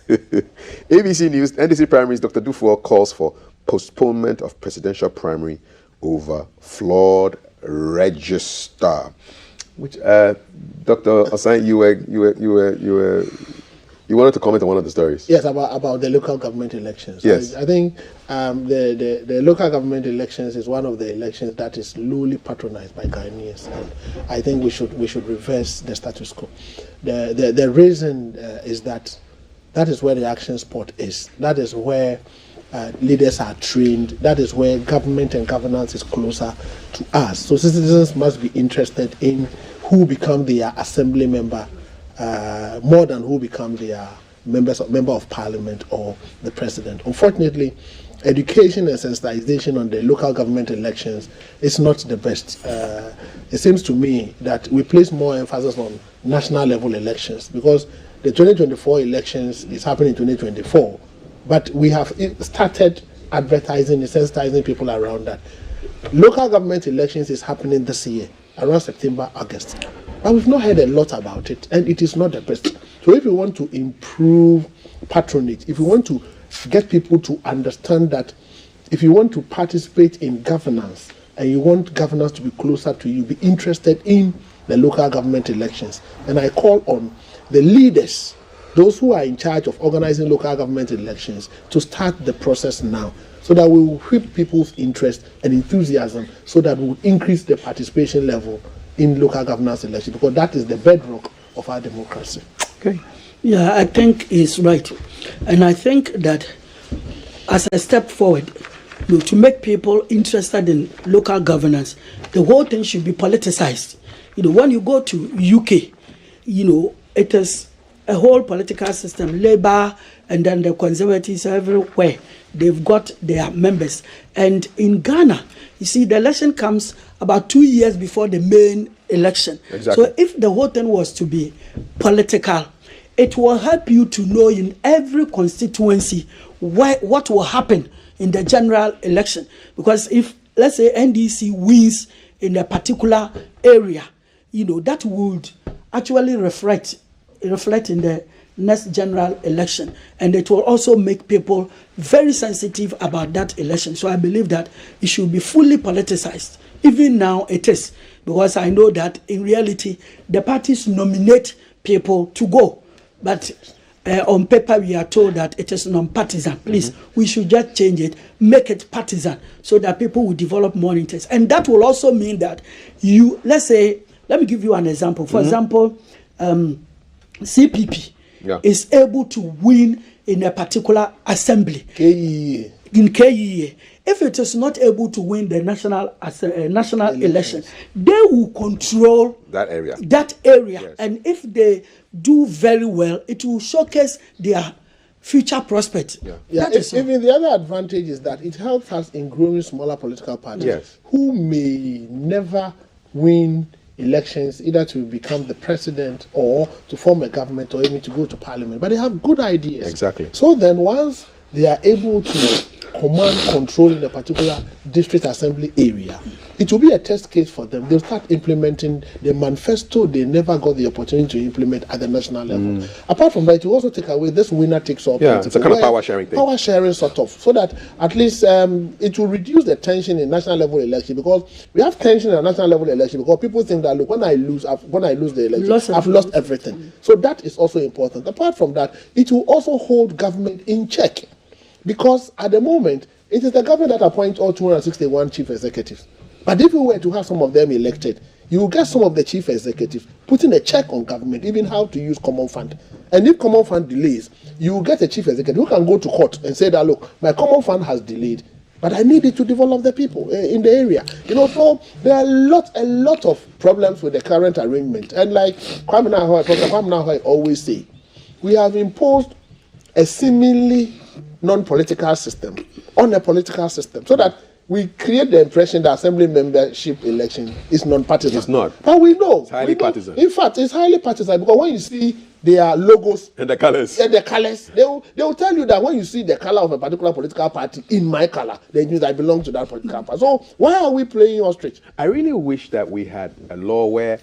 ABC News, NDC primaries, Dr. Dufour calls for postponement of presidential primary over flawed register. Which, Dr. Osai, you wanted to comment on one of the stories. Yes, about the local government elections. Yes. I think the local government elections is one of the elections that is lowly patronized by Ghanaians, and I think we should reverse the status quo. The reason is that is where the action spot is. That is where leaders are trained. That is where government and governance is closer to us. So citizens must be interested in who become their assembly member more than who become their member of parliament or the president. Unfortunately, education and sensitization on the local government elections is not the best. It seems to me that we place more emphasis on national level elections because the 2024 elections is happening in 2024, but we have started advertising and sensitizing people around that. Local government elections is happening this year, around September, August. But we've not heard a lot about it, and it is not the best. So if you want to improve patronage, if you want to get people to understand that if you want to participate in governance and you want governance to be closer to you, be interested in the local government elections. And I call on the leaders, those who are in charge of organizing local government elections, to start the process now so that we will whip people's interest and enthusiasm so that we will increase the participation level in local governance elections, because that is the bedrock of our democracy. Okay. Yeah, I think he's right. And I think that as a step forward, to make people interested in local governance, the whole thing should be politicized. When you go to UK, it is a whole political system, Labour and then the Conservatives everywhere. They've got their members. And in Ghana, you see, the election comes about 2 years before the main election. Exactly. So if the whole thing was to be political, it will help you to know in every constituency what will happen in the general election. Because if, let's say, NDC wins in a particular area, that would actually reflect in the next general election. And it will also make people very sensitive about that election. So I believe that it should be fully politicized. Even now it is, because I know that in reality, the parties nominate people to go. But on paper, we are told that it is non-partisan. Please, we should just change it, make it partisan, so that people will develop more interest. And that will also mean that let's say, let me give you an example. For example, CPP is able to win in a particular assembly. KEA. In KEA. If it is not able to win the national election, they will control that area. Yes. And if they do very well, it will showcase their future prospects. Even the other advantage is that it helps us in growing smaller political parties who may never win elections, either to become the president or to form a government or even to go to parliament. But they have good ideas. Exactly. So then once they are able to command control in a particular district assembly area, it will be a test case for them. They'll start implementing the manifesto they never got the opportunity to implement at the national level. Apart from that, it will also take away this winner takes all. Yeah, it's a kind of power sharing thing. Power sharing sort of, so that at least it will reduce the tension in national level election, because we have tension in national level election because people think that, look, when I lose the election, I've lost everything. So that is also important. Apart from that, it will also hold government in check, because at the moment it is the government that appoints all 261 chief executives. But if we were to have some of them elected, you will get some of the chief executives putting a check on government, even how to use common fund. And if common fund delays, you will get a chief executive who can go to court and say that, look, my common fund has delayed, but I need it to develop the people in the area. So there are a lot of problems with the current arrangement. And like Kwame Nkrumah always say, we have imposed a seemingly non-political system on a political system, so that we create the impression that assembly membership election is non-partisan. It's not. But we know. It's highly partisan. In fact, it's highly partisan, because when you see their logos and the colors, they will tell you that when you see the color of a particular political party in my color, then it means I belong to that political party. So why are we playing ostrich? I really wish that we had a law where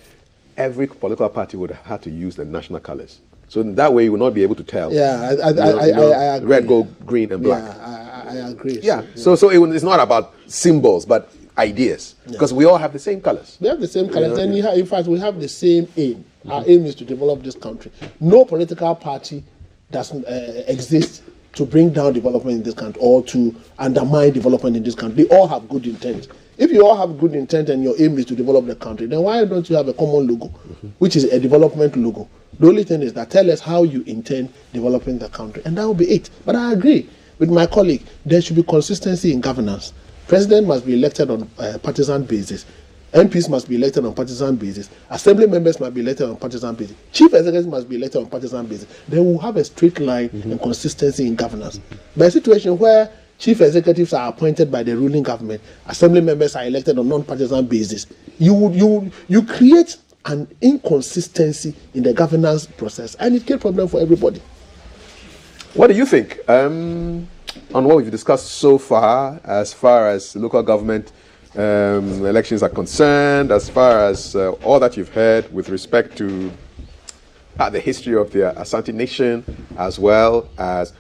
every political party would have to use the national colors. So that way you will not be able to tell. Yeah, I agree. Red, gold, green, and black. Yeah, I agree. Yeah. So it's not about symbols, but ideas, because we all have the same colors. We have the same colors, and in fact, we have the same aim. Our aim is to develop this country. No political party doesn't exist to bring down development in this country or to undermine development in this country. They all have good intent. If you all have good intent and your aim is to develop the country, then why don't you have a common logo, which is a development logo? The only thing is that tell us how you intend developing the country, and that will be it. But I agree with my colleague, there should be consistency in governance. President must be elected on partisan basis. MPs must be elected on partisan basis. Assembly members must be elected on partisan basis. Chief executives must be elected on partisan basis. Then we'll have a straight line and consistency in governance. But a situation where chief executives are appointed by the ruling government, assembly members are elected on non-partisan basis, you create an inconsistency in the governance process, and it creates problem for everybody. What do you think on what we've discussed so far as local government elections are concerned, as far as all that you've heard with respect to the history of the Asante Nation, as well as,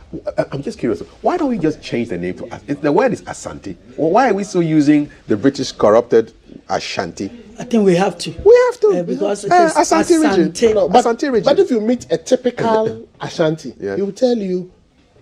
I'm just curious, why don't we just change the name to, the word is Asante, well, why are we still using the British corrupted Ashanti? I think we have to. We have to. Because it is Asante region. No, but, Asante region. But if you meet a typical Ashanti, Yeah. he will tell you,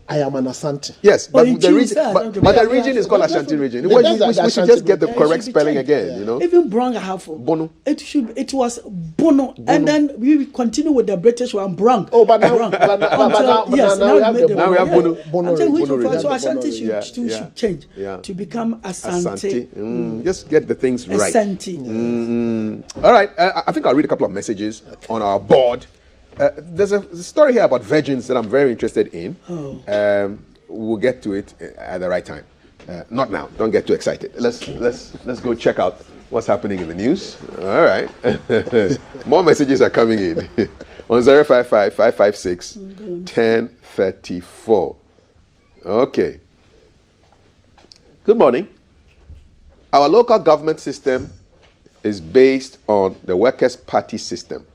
I am an Asante. Yes, but in the Tunis, region, I but, don't but the know. region is called Ashanti region. Yeah, We that's should Ashanti just get the region. correct spelling again, you know. Even Brong Ahafo. Bono. It was Bono. And then we continue with the British one, Brong. Oh, but now, Brong. but now, Until- yes, now now we we have made the the Now we have Bono. Bono Until region. which Bono so region. Ashanti Yeah, should change yeah. to become Asante. Just get the things right. Asante. All right, I think I'll read a couple of messages on our board. There's a story here about virgins that I'm very interested in. We'll get to it at the right time. Not now. Don't get too excited. Let's go check out what's happening in the news. All right. More messages are coming in on 055-556-1034. Okay. Good morning. Our local government system is based on the Workers' Party system.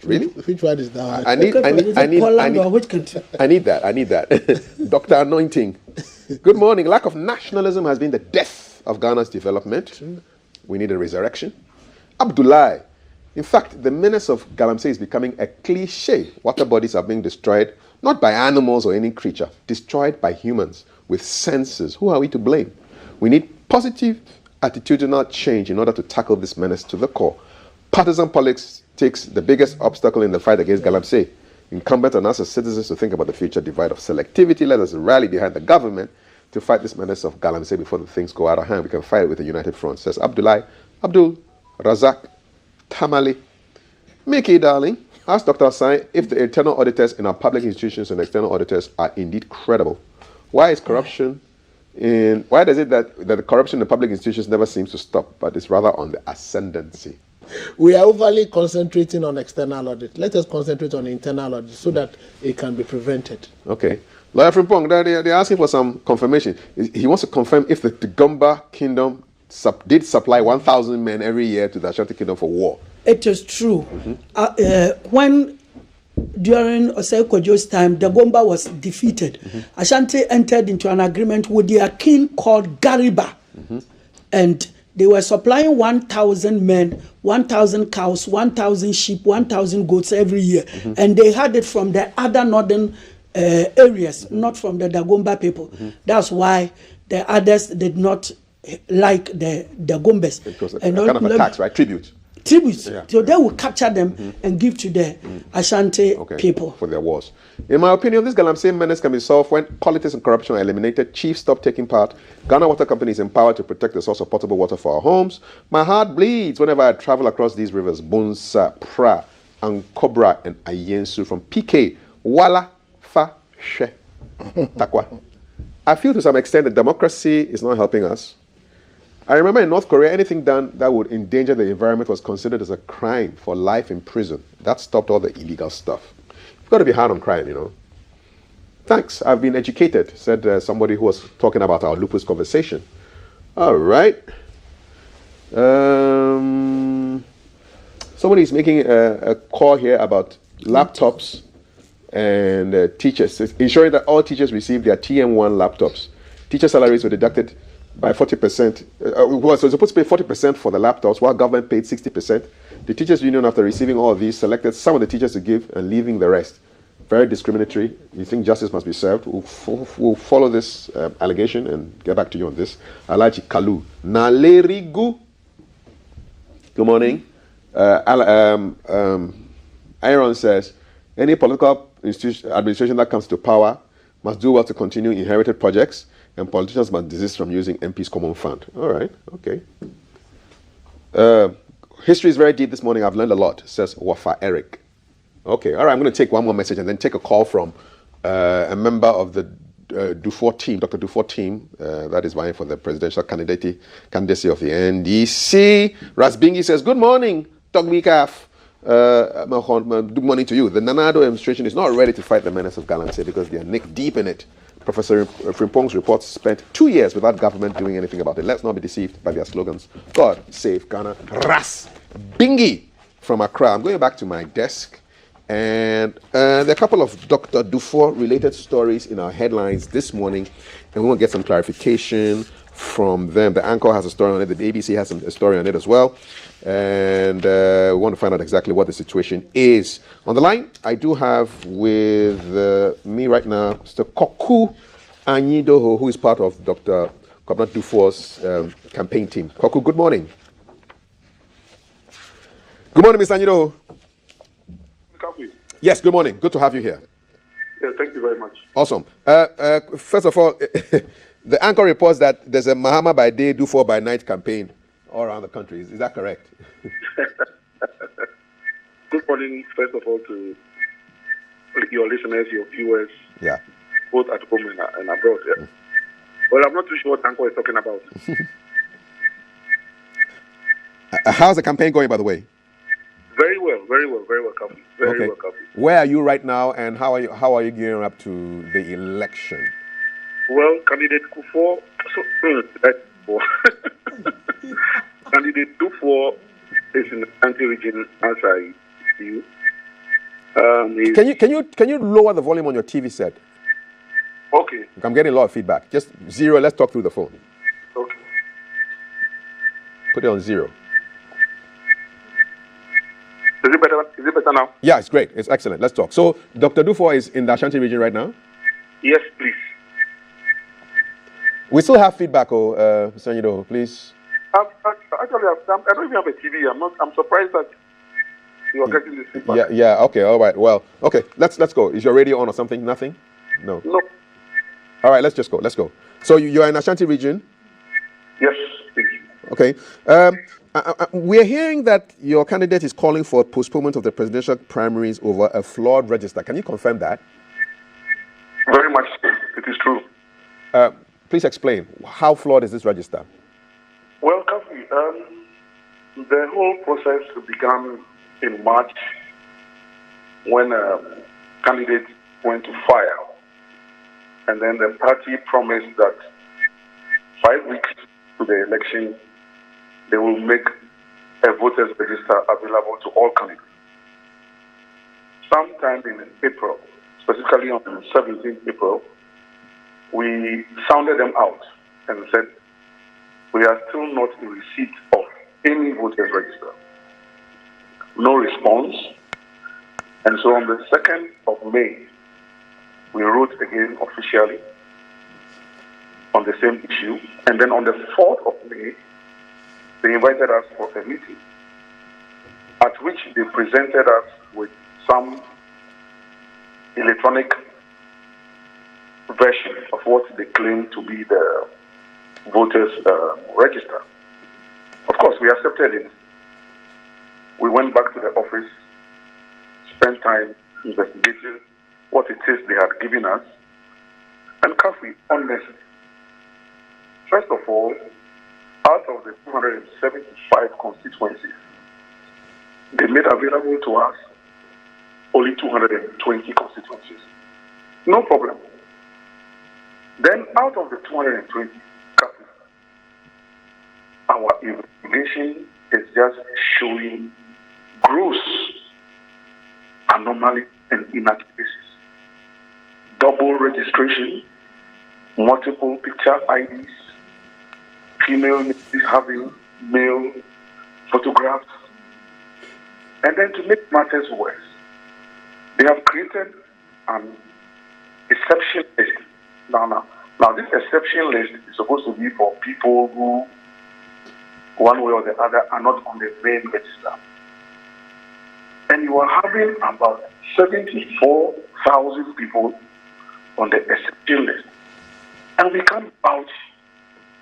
Really? Which one is that? I need Which country? I need that. Dr. Anointing. Good morning. Lack of nationalism has been the death of Ghana's development. We need a resurrection. Abdullah. In fact, the menace of Galamsey is becoming a cliche. Water bodies are being destroyed, not by animals or any creature, destroyed by humans with senses. Who are we to blame? We need positive attitudinal change in order to tackle this menace to the core. Partisan politics takes the biggest obstacle in the fight against Galamsey. Incumbent on us as citizens to think about the future divide of selectivity. Let us rally behind the government to fight this menace of Galamsey before the things go out of hand. We can fight it with a united front, says Abdul Razak Tamale. Mickey, darling, ask Dr. Asai if the internal auditors in our public institutions and external auditors are indeed credible. Why is corruption why does it that the corruption in the public institutions never seems to stop, but is rather on the ascendancy? We are overly concentrating on external audit. Let us concentrate on internal audit so that it can be prevented. Okay. Lawyer Frimpong, they're asking for some confirmation. He wants to confirm if the Gomba Kingdom did supply 1,000 men every year to the Ashanti Kingdom for war. It is true. When during Osei Kojo's time, the Gomba was defeated, Ashanti entered into an agreement with their king called Gariba. And they were supplying 1,000 men, 1,000 cows, 1,000 sheep, 1,000 goats every year. And they had it from the other northern areas, not from the Dagomba people. That's why the others did not like the Gombas. It was a kind of a tax, right? Tribute. Yeah. So they will capture them and give to the Ashanti people. For their wars. In my opinion, this Galamsey menace can be solved when politics and corruption are eliminated, chiefs stop taking part, Ghana Water Company is empowered to protect the source of potable water for our homes. My heart bleeds whenever I travel across these rivers, Bunsa, Pra, Ankobra, and Ayensu, from PK, Wala, Fa, She, Takwa. I feel to some extent that democracy is not helping us. I remember in North Korea, anything done that would endanger the environment was considered as a crime for life in prison. That stopped all the illegal stuff. You've got to be hard on crime, you know. Thanks, I've been educated, said somebody who was talking about our lupus conversation. All right. Somebody is making a call here about laptops and teachers, ensuring that all teachers receive their TM1 laptops. Teacher salaries were deducted by 40%. So it's supposed to pay 40% for the laptops, while government paid 60%. The teachers' union, after receiving all of these, selected some of the teachers to give and leaving the rest. Very discriminatory. You think justice must be served? We'll follow this allegation and get back to you on this. Alaji Kalu. Nalerigu. Good morning. Aaron says, any political administration that comes to power must do well to continue inherited projects, and politicians must desist from using MP's common fund. All right, okay. History is very deep this morning. I've learned a lot, says Wafa Eric. Okay, all right, I'm going to take one more message and then take a call from a member of the Dufour team, Dr. Dufour team, that is vying for the presidential candidacy of the NDC. Rasbingi says, good morning, Togbikaf. Good morning to you. The Nanado administration is not ready to fight the menace of Galamsey because they are neck deep in it. Professor Frimpong's report spent 2 years without government doing anything about it. Let's not be deceived by their slogans. God save Ghana. Ras Bingi from Accra. I'm going back to my desk. And there are a couple of Dr. Dufour related stories in our headlines this morning. And we want to get some clarification from them. The Anchor has a story on it. The ABC has a story on it as well. And we want to find out exactly what the situation is. On the line, I do have with me right now Mr. Koku Anyidoho, who is part of Dr. Kwabena Dufour's campaign team. Koku, good morning. Good morning, Mr. Anyidoho. Yes, good morning. Good to have you here. Yeah, thank you very much. Awesome. First of all, the Anchor reports that there's a Mahama by day, Dufour by night campaign all around the country. Is that correct? Good morning, first of all, to your listeners, your viewers, both at home and abroad. Yeah. Well, I'm not too sure what Anchor is talking about. How's the campaign going, by the way? Very well, Kafi. Very well, Kafi. Where are you right now, and how are you gearing up to the election? Well, candidate Dufour, candidate Dufour is in the Ashanti region, as I see you. Can you lower the volume on your TV set? Okay. I'm getting a lot of feedback. Just zero. Let's talk through the phone. Okay. Put it on zero. Is it better? Is it better now? Yeah, it's great. It's excellent. Let's talk. So, Dr. Dufour is in the Ashanti region right now? Yes, please. We still have feedback, Mr. Anyidoho, please. Actually, I don't even have a TV. I'm surprised that you are getting this feedback. Yeah. Okay. All right. Well, okay. Let's go. Is your radio on or something? Nothing? No. All right. Let's just go. Let's go. So you are in Ashanti region? Yes, please. Okay. We're hearing that your candidate is calling for postponement of the presidential primaries over a flawed register. Can you confirm that? Very much. It is true. Please explain. How flawed is this register? Well, Kafi, the whole process began in March when a candidate went to file. And then the party promised that 5 weeks to the election, they will make a voters register available to all candidates. Sometime in April, specifically on 17th April, we sounded them out and said, we are still not in receipt of any voters register. No response. And so on the 2nd of May, we wrote again officially on the same issue. And then on the 4th of May, they invited us for a meeting at which they presented us with some electronic version of what they claim to be the voters register. Of course, we accepted it. We went back to the office, spent time investigating what it is they had given us, and Kafi, honestly, first of all, out of the 275 constituencies, they made available to us only 220 constituencies. No problem. Then out of the 220, our investigation is just showing gross anomaly and inaccuracies. Double registration, multiple picture IDs, female having male photographs. And then to make matters worse, they have created an exception list. Now, this exception list is supposed to be for people who, one way or the other, are not on the main register. And you are having about 74,000 people on the exception list. And we can't vouch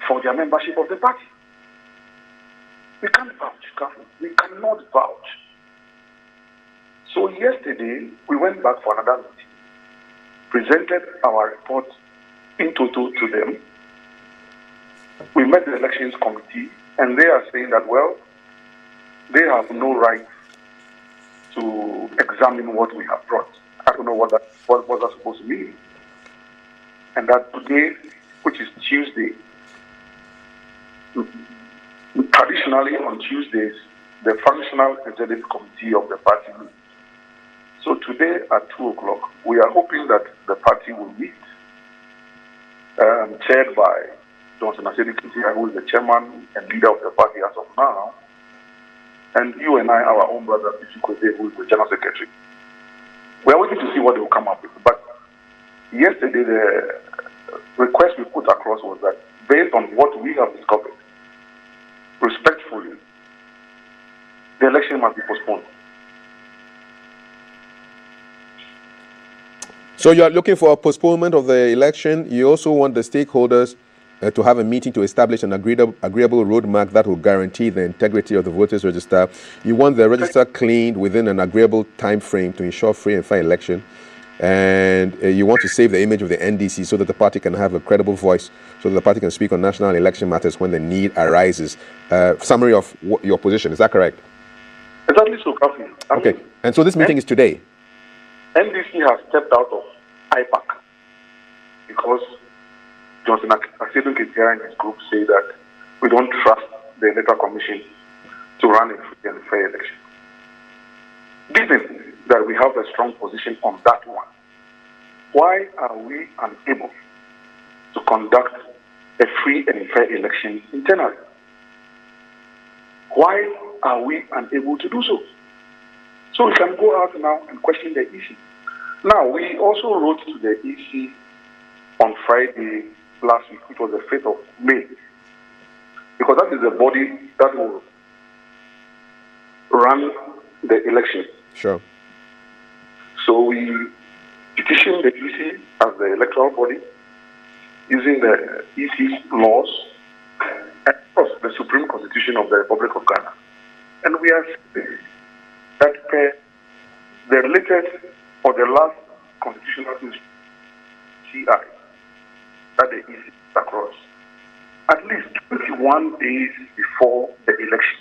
for their membership of the party. We can't vouch. We cannot vouch. So yesterday, we went back for another meeting, presented our report in total to them. We met the elections committee, and they are saying that, well, they have no right to examine what we have brought. I don't know what that's supposed to mean. And that today, which is Tuesday, traditionally on Tuesdays, the functional executive committee of the party meets. So today at 2 o'clock, we are hoping that the party will meet, chaired by Johnson Asedi Kintia, who is the chairman and leader of the party as of now, and you and I, our own brother, Pichukwede, who is the general secretary. We are waiting to see what they will come up with. But yesterday, the request we put across was that based on what we have discovered, respectfully, the election must be postponed. So you are looking for a postponement of the election. You also want the stakeholders to have a meeting to establish an agreeable roadmap that will guarantee the integrity of the voters register. You want the register cleaned within an agreeable time frame to ensure free and fair election. And you want to save the image of the NDC so that the party can have a credible voice, so that the party can speak on national election matters when the need arises. Summary of your position, is that correct? Exactly so, Kafi. Okay, and so this meeting is today? NDC has stepped out of IPAC because Johnson Asedi Kintia and his group say that we don't trust the Electoral Commission to run a free and fair election. Given that we have a strong position on that one, why are we unable to conduct a free and fair election internally? Why are we unable to do so? So we can go out now and question the issue. Now, we also wrote to the EC on Friday last week, which was the 5th of May, because that is the body that will run the election. Sure. So we petitioned the EC as the electoral body using the EC's laws and, of course, the Supreme Constitution of the Republic of Ghana. And we are saying that the latest or the last constitutional CI that the EC across, at least 21 days before the election,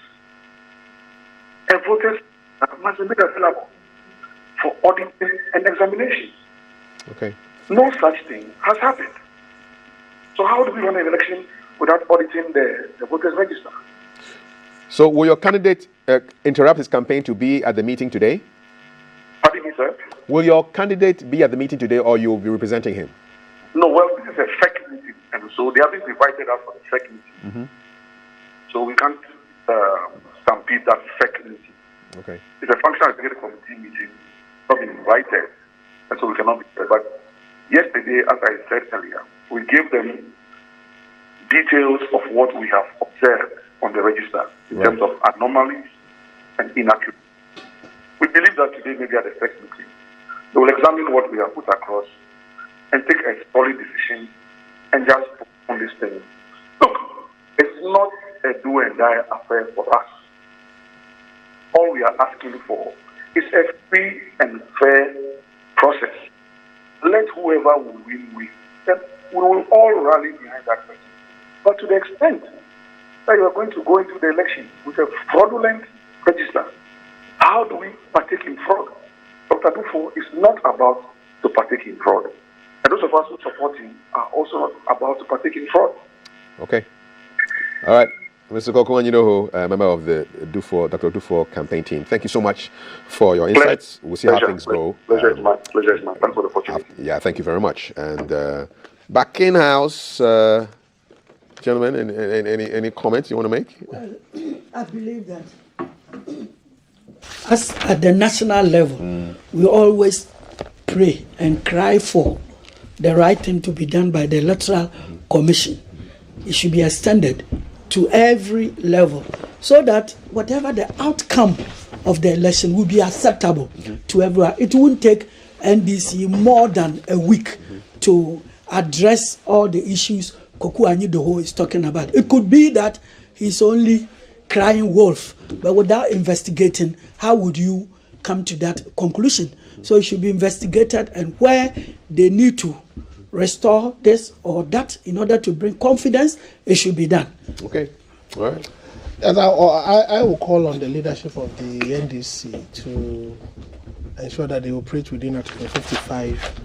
a voters must be made available for auditing and examination. Okay. No such thing has happened. So how do we run an election without auditing the voters register? So will your candidate interrupt his campaign to be at the meeting today? Pardon me, sir? Will your candidate be at the meeting today, or you will be representing him? No, well, this is a fake meeting, and so they haven't invited us for the fake meeting. Mm-hmm. So we can't stampede that fake meeting. Okay. It's a functional executive committee meeting, not been invited, and so we cannot be there. But yesterday, as I said earlier, we gave them details of what we have observed on the register in terms of anomalies and inaccuracies. We believe that today, maybe at the first meeting, they will examine what we have put across and take a solid decision and just put on this thing. Look, it's not a do and die affair for us. All we are asking for is a free and fair process. Let whoever will win. Then we will all rally behind that person. But to the extent that you are going to go into the election with a fraudulent register, how do we partake in fraud? Dr. Dufo is not about to partake in fraud. And those of us who support him are also not about to partake in fraud. Okay. All right. Mr. Kokwan, you know, member of the Dr. Dufo campaign team. Thank you so much for your insights. We'll see how things go. Pleasure is mine. Pleasure is mine. Thanks for the opportunity. Yeah, thank you very much. And back in house, gentlemen, any comments you want to make? Well, I believe that as at the national level, we always pray and cry for the right thing to be done by the Electoral Commission. It should be extended to every level so that whatever the outcome of the election will be acceptable to everyone. It won't take NDC more than a week to address all the issues Koku Anyidoho is talking about. It could be that he's only crying wolf, but without investigating, how would you come to that conclusion? So it should be investigated, and where they need to restore this or that in order to bring confidence, it should be done. Okay, all right. And I will call on the leadership of the NDC to ensure that they operate within Article 55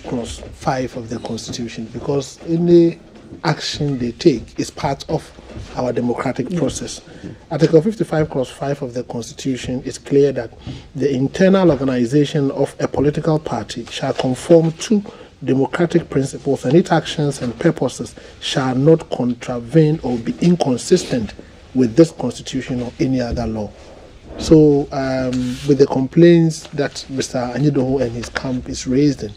Clause 5 of the Constitution, because any action they take is part of our democratic process. Article 55 Clause 5 of the Constitution is clear that the internal organization of a political party shall conform to democratic principles, and its actions and purposes shall not contravene or be inconsistent with this Constitution or any other law. So, with the complaints that Mr. Anyidoho and his camp is raising,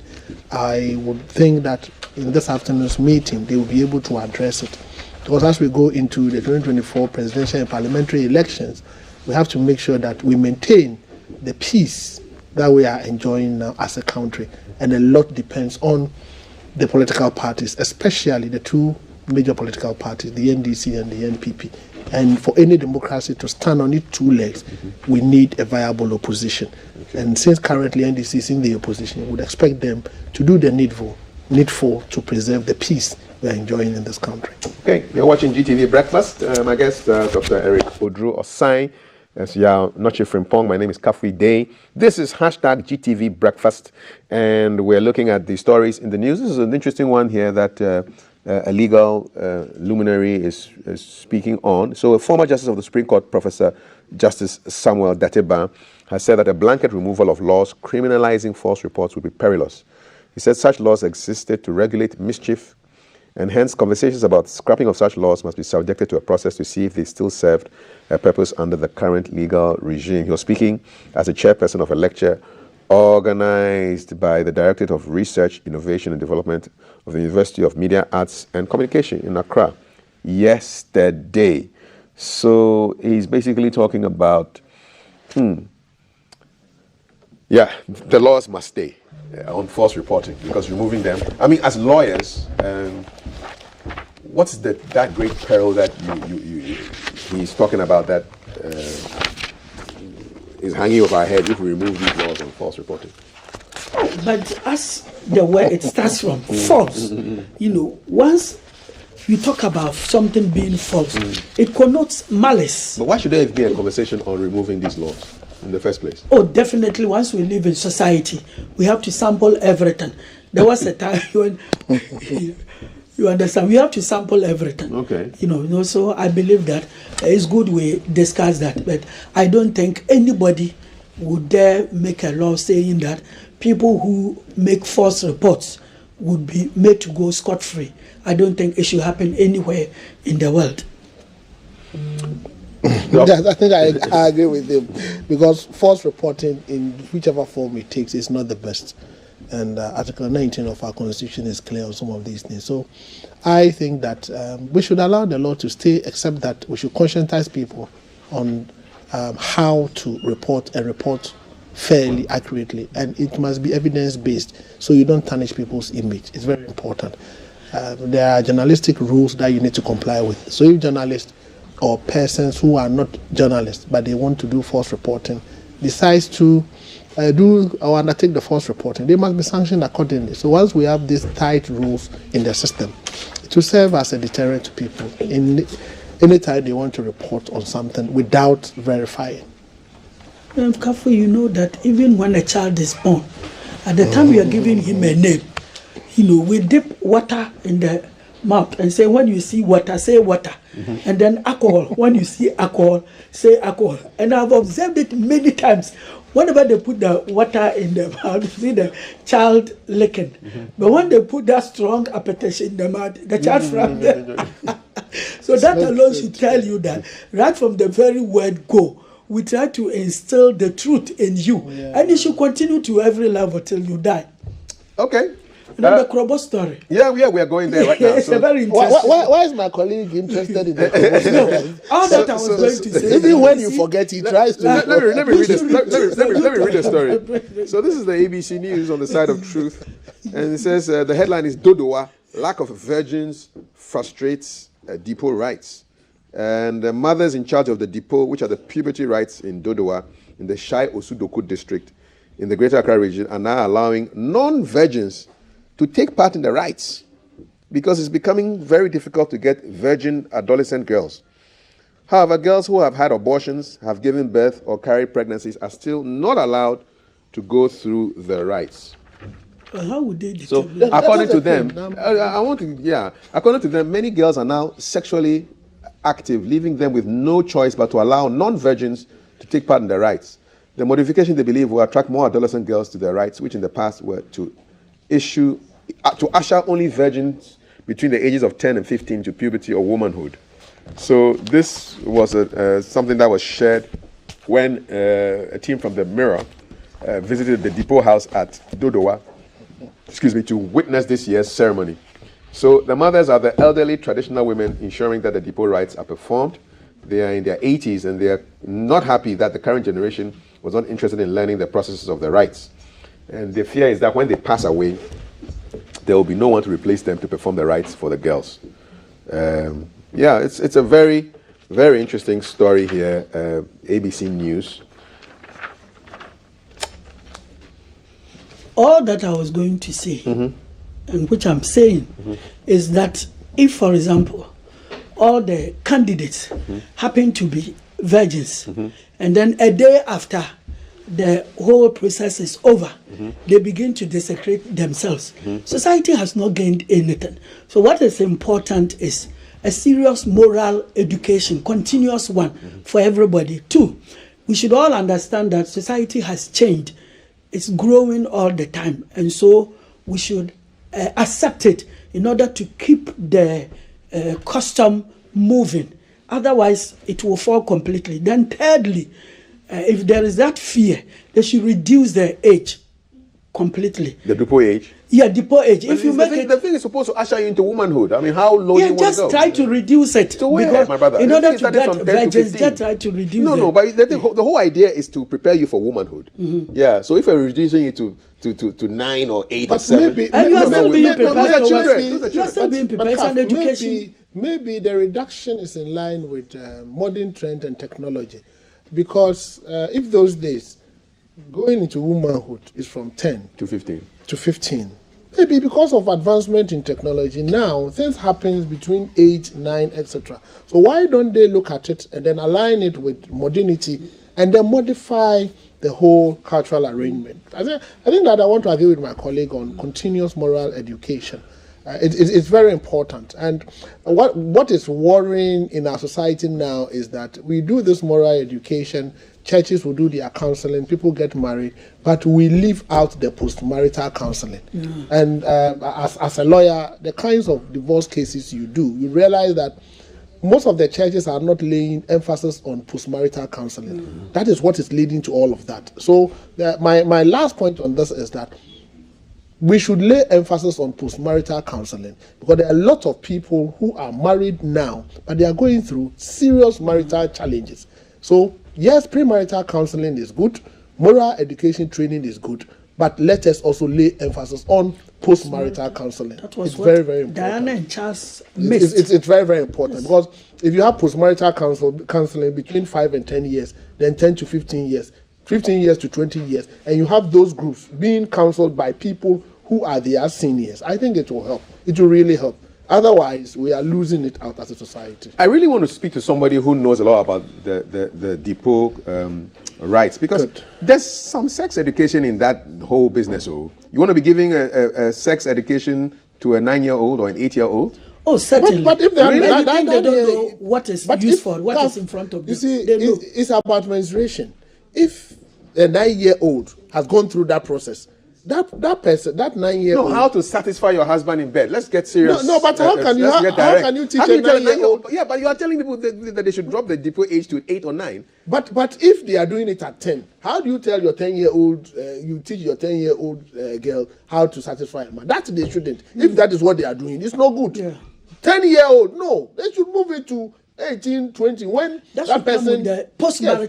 I would think that in this afternoon's meeting, they will be able to address it. Because as we go into the 2024 presidential and parliamentary elections, we have to make sure that we maintain the peace that we are enjoying now as a country. And a lot depends on the political parties, especially the two major political parties, the NDC and the NPP. And for any democracy to stand on its two legs, we need a viable opposition. Okay. And since currently NDC is in the opposition, we would expect them to do the needful to preserve the peace we are enjoying in this country. Okay, you're watching GTV Breakfast. My guest, Dr. Eric Odru Osai. As you are not Frimpong, my name is Kafui Day. This is hashtag GTV Breakfast, and we're looking at the stories in the news. This is an interesting one here that a legal luminary is speaking on. So a former Justice of the Supreme Court, Professor Justice Samuel Dateba, has said that a blanket removal of laws criminalizing false reports would be perilous. He said such laws existed to regulate mischief, and hence conversations about scrapping of such laws must be subjected to a process to see if they still served a purpose under the current legal regime. He was speaking as a chairperson of a lecture organized by the Directorate of Research, Innovation and Development of the University of Media, Arts and Communication in Accra yesterday. So he's basically talking about, the laws must stay on false reporting, because removing them, I mean, as lawyers, what's that great peril that he's talking about that is hanging over our head if we remove these laws on false reporting? But as the word it starts from false, once you talk about something being false, it connotes malice. But why should there be a conversation on removing these laws in the first place? Oh, definitely. Once we live in society, we have to sample everything. There was a time when you understand, we have to sample everything. Okay. So I believe that it's good we discuss that, but I don't think anybody would dare make a law saying that people who make false reports would be made to go scot-free. I don't think it should happen anywhere in the world. I think I agree with him, because false reporting in whichever form it takes is not the best. And Article 19 of our Constitution is clear on some of these things. So I think that we should allow the law to stay, except that we should conscientize people on how to report and report fairly, accurately. And it must be evidence-based, so you don't tarnish people's image. It's very important. There are journalistic rules that you need to comply with. So if journalists or persons who are not journalists, but they want to do false reporting, decides to do or undertake the false reporting, they must be sanctioned accordingly. So once we have these tight rules in the system, it will serve as a deterrent to people in any time they want to report on something without verifying. Kafu, you know that even when a child is born, at the time we are giving him a name, we dip water in the mouth and say, when you see water, say water. And then alcohol, when you see alcohol, say alcohol. And I've observed it many times. Whenever they put the water in the mouth, you see the child licking. But when they put that strong appetition in the mouth, the child from there. So that alone should tell you that right from the very word go, we try to instill the truth in you. And you should continue to every level till you die. Okay. The Krobo story. Yeah, we are going there right now. It's a very interesting. Why is my colleague interested in the No, all that I was going to say. Even when you forget, he tries to. Let me read this. Let me read the story. So this is the ABC News on the side of truth, and it says the headline is Dodowa: Lack of virgins frustrates depot rights. And the mothers in charge of the depot, which are the puberty rights in Dodowa, in the Shai Osudoko district, in the Greater Accra region, are now allowing non-virgins to take part in the rites because it's becoming very difficult to get virgin adolescent girls. However, girls who have had abortions, have given birth, or carry pregnancies are still not allowed to go through the rites. How would they So, determine? according to them, according to them, many girls are now sexually active, leaving them with no choice but to allow non-virgins to take part in the rites. The modification, they believe, will attract more adolescent girls to their rites, which in the past were to usher only virgins between the ages of 10 and 15 to puberty or womanhood. So this was something that was shared when a team from the Mirror visited the depot house at Dodowa, to witness this year's ceremony. So the mothers are the elderly traditional women ensuring that the depot rites are performed. They are in their 80s and they are not happy that the current generation was not interested in learning the processes of the rites. And the fear is that when they pass away, there will be no one to replace them to perform the rites for the girls. It's a very, very interesting story here, ABC News. All that I was going to say, and which I'm saying, is that if, for example, all the candidates happen to be virgins, and then a day after the whole process is over, they begin to desecrate themselves. Society has not gained anything. So what is important is a serious moral education, continuous one for everybody. Two, we should all understand that society has changed. It's growing all the time. And so we should accept it in order to keep the custom moving. Otherwise, it will fall completely. Then thirdly, if there is that fear, they should reduce the age completely. The depot age? Yeah, depot age. But if you make the thing is supposed to usher you into womanhood. I mean, how low do you want to go? just try to reduce it. To where, because my brother? in order to get from 10 to virgins, 15. just try to reduce it. No, but the whole idea is to prepare you for womanhood. Yeah, so if you're reducing it to 9 or 8 or 7. And you are still being prepared. Those You are still being prepared. It's an education. Maybe the reduction is in line with modern trend and technology. Because if those days, going into womanhood is from 10 to 15. to 15. Maybe because of advancement in technology, now things happen between 8, 9, etc. So why don't they look at it and then align it with modernity and then modify the whole cultural arrangement? I think that I want to agree with my colleague on continuous moral education. It's very important. And what is worrying in our society now is that we do this moral education, churches will do their counseling, people get married, but we leave out the post-marital counseling. And as a lawyer, the kinds of divorce cases you do, you realize that most of the churches are not laying emphasis on post-marital counseling. That is what is leading to all of that. So my last point on this is that we should lay emphasis on post-marital counseling because there are a lot of people who are married now, but they are going through serious marital challenges. So, yes, premarital counseling is good, moral education training is good, but let us also lay emphasis on post-marital counseling. That was it's very, very important. Diana and Charles missed. It's very, very important because if you have post-marital counseling between 5 and 10 years, then 10 to 15 years, 15 years to 20 years, and you have those groups being counseled by people who are their seniors, I think it will help. It will really help. Otherwise, we are losing it out as a society. I really want to speak to somebody who knows a lot about the depot rights because there's some sex education in that whole business. Oh, you want to be giving a sex education to a 9-year-old or an 8-year-old? Oh, certainly. But if they are they don't know what is used for, what is in front of them. You see, it's about menstruation. If a 9-year-old has gone through that process, that person, that 9-year-old. No, how to satisfy your husband in bed. Let's get serious. No, but how can you? How can you teach a 9-year-old? Yeah, but you are telling people that they should drop the depot age to 8 or 9. But if they are doing it at 10, how do you tell your 10-year-old? You teach your 10-year-old girl how to satisfy a man? That they shouldn't. If that is what they are doing, it's not good. Yeah. 10-year-old, no, they should move it to 18, 20, when that person post-marital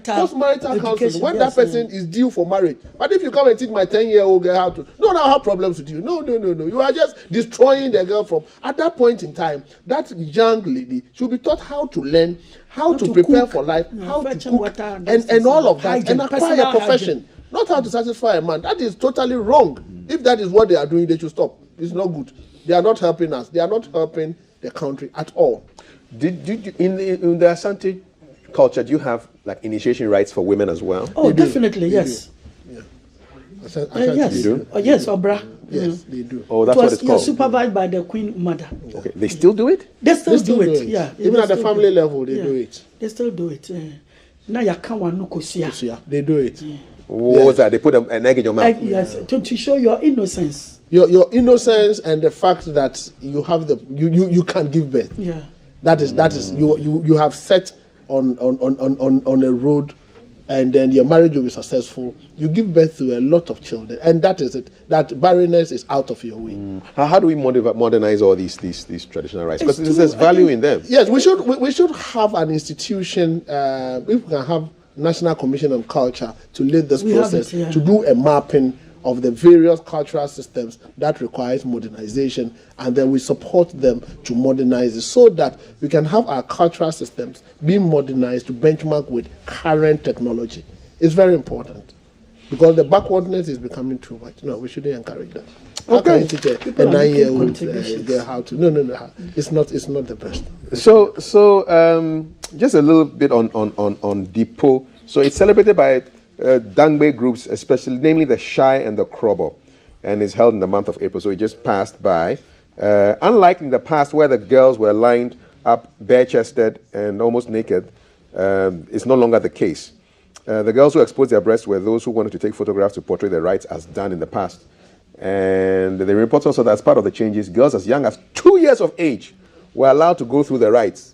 counseling, when that person is due for marriage. But if you come and teach my 10-year-old girl how to, no, I have problems with you. No. You are just destroying the girl from. At that point in time, that young lady should be taught how to learn, how to prepare for life, how to cook, and all of that, and acquire a profession. Not how to satisfy a man. That is totally wrong. If that is what they are doing, they should stop. It's not good. They are not helping us. They are not helping the country at all. Did you, in the Asante culture, do you have like initiation rites for women as well? Oh, definitely, yes. Yeah. Yes. You do? Oh, yes, Obra. Yes, they do. Oh, that's what it's called. Supervised by the Queen Mother. Okay, they still do it? They still do it. Yeah. Even at the family level, they do it. They still do it. Now you can't want no kosia. They do it. What was that? They put an egg in your mouth? Yes, to show your innocence. Your innocence and the fact that you have you can give birth. Yeah. That is you have set on a road, and then your marriage will be successful. You give birth to a lot of children, and that is it. That barrenness is out of your way. How do we modernize all these traditional rites? Because there's value in them. Yes, we should have an institution. If we can have National Commission on Culture to lead this process, to do a mapping of the various cultural systems that requires modernization, and then we support them to modernize it so that we can have our cultural systems being modernized to benchmark with current technology. It's very important because the backwardness is becoming too much. No, we shouldn't encourage that. How can you teach a 9-year-old girl how to? No. It's not the best. So just a little bit on Depot. So it's celebrated by Dangbe groups, especially, namely the Shai and the Krobo, and is held in the month of April. So it just passed by. Unlike in the past, where the girls were lined up bare-chested and almost naked, it's no longer the case. The girls who exposed their breasts were those who wanted to take photographs to portray their rights as done in the past. And the report also that as part of the changes, girls as young as 2 years of age were allowed to go through the rites.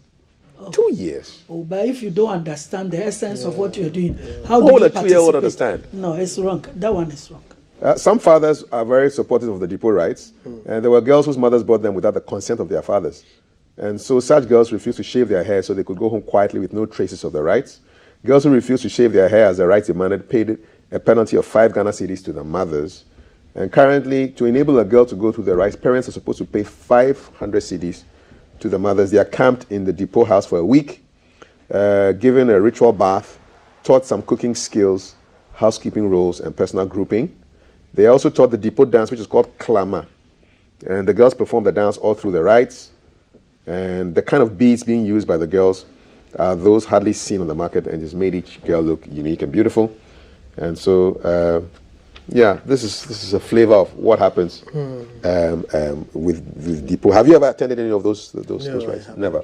2 years. Oh, but if you don't understand the essence of what you're doing, how do will you a 2-year-old understand? No, it's wrong. That one is wrong. Some fathers are very supportive of the depot rights, and there were girls whose mothers brought them without the consent of their fathers. And so such girls refused to shave their hair so they could go home quietly with no traces of the rights. Girls who refused to shave their hair as the rights demanded paid a penalty of 5 Ghana cedis to the mothers. And currently, to enable a girl to go through the rites, parents are supposed to pay 500 cedis to the mothers. They are camped in the depot house for a week, given a ritual bath, taught some cooking skills, housekeeping roles, and personal grouping. They also taught the depot dance, which is called Klama. And the girls performed the dance all through the rites. And the kind of beads being used by the girls are those hardly seen on the market, and just made each girl look unique and beautiful. And so, this is a flavor of what happens with depot. Have you ever attended any of those rites? Never.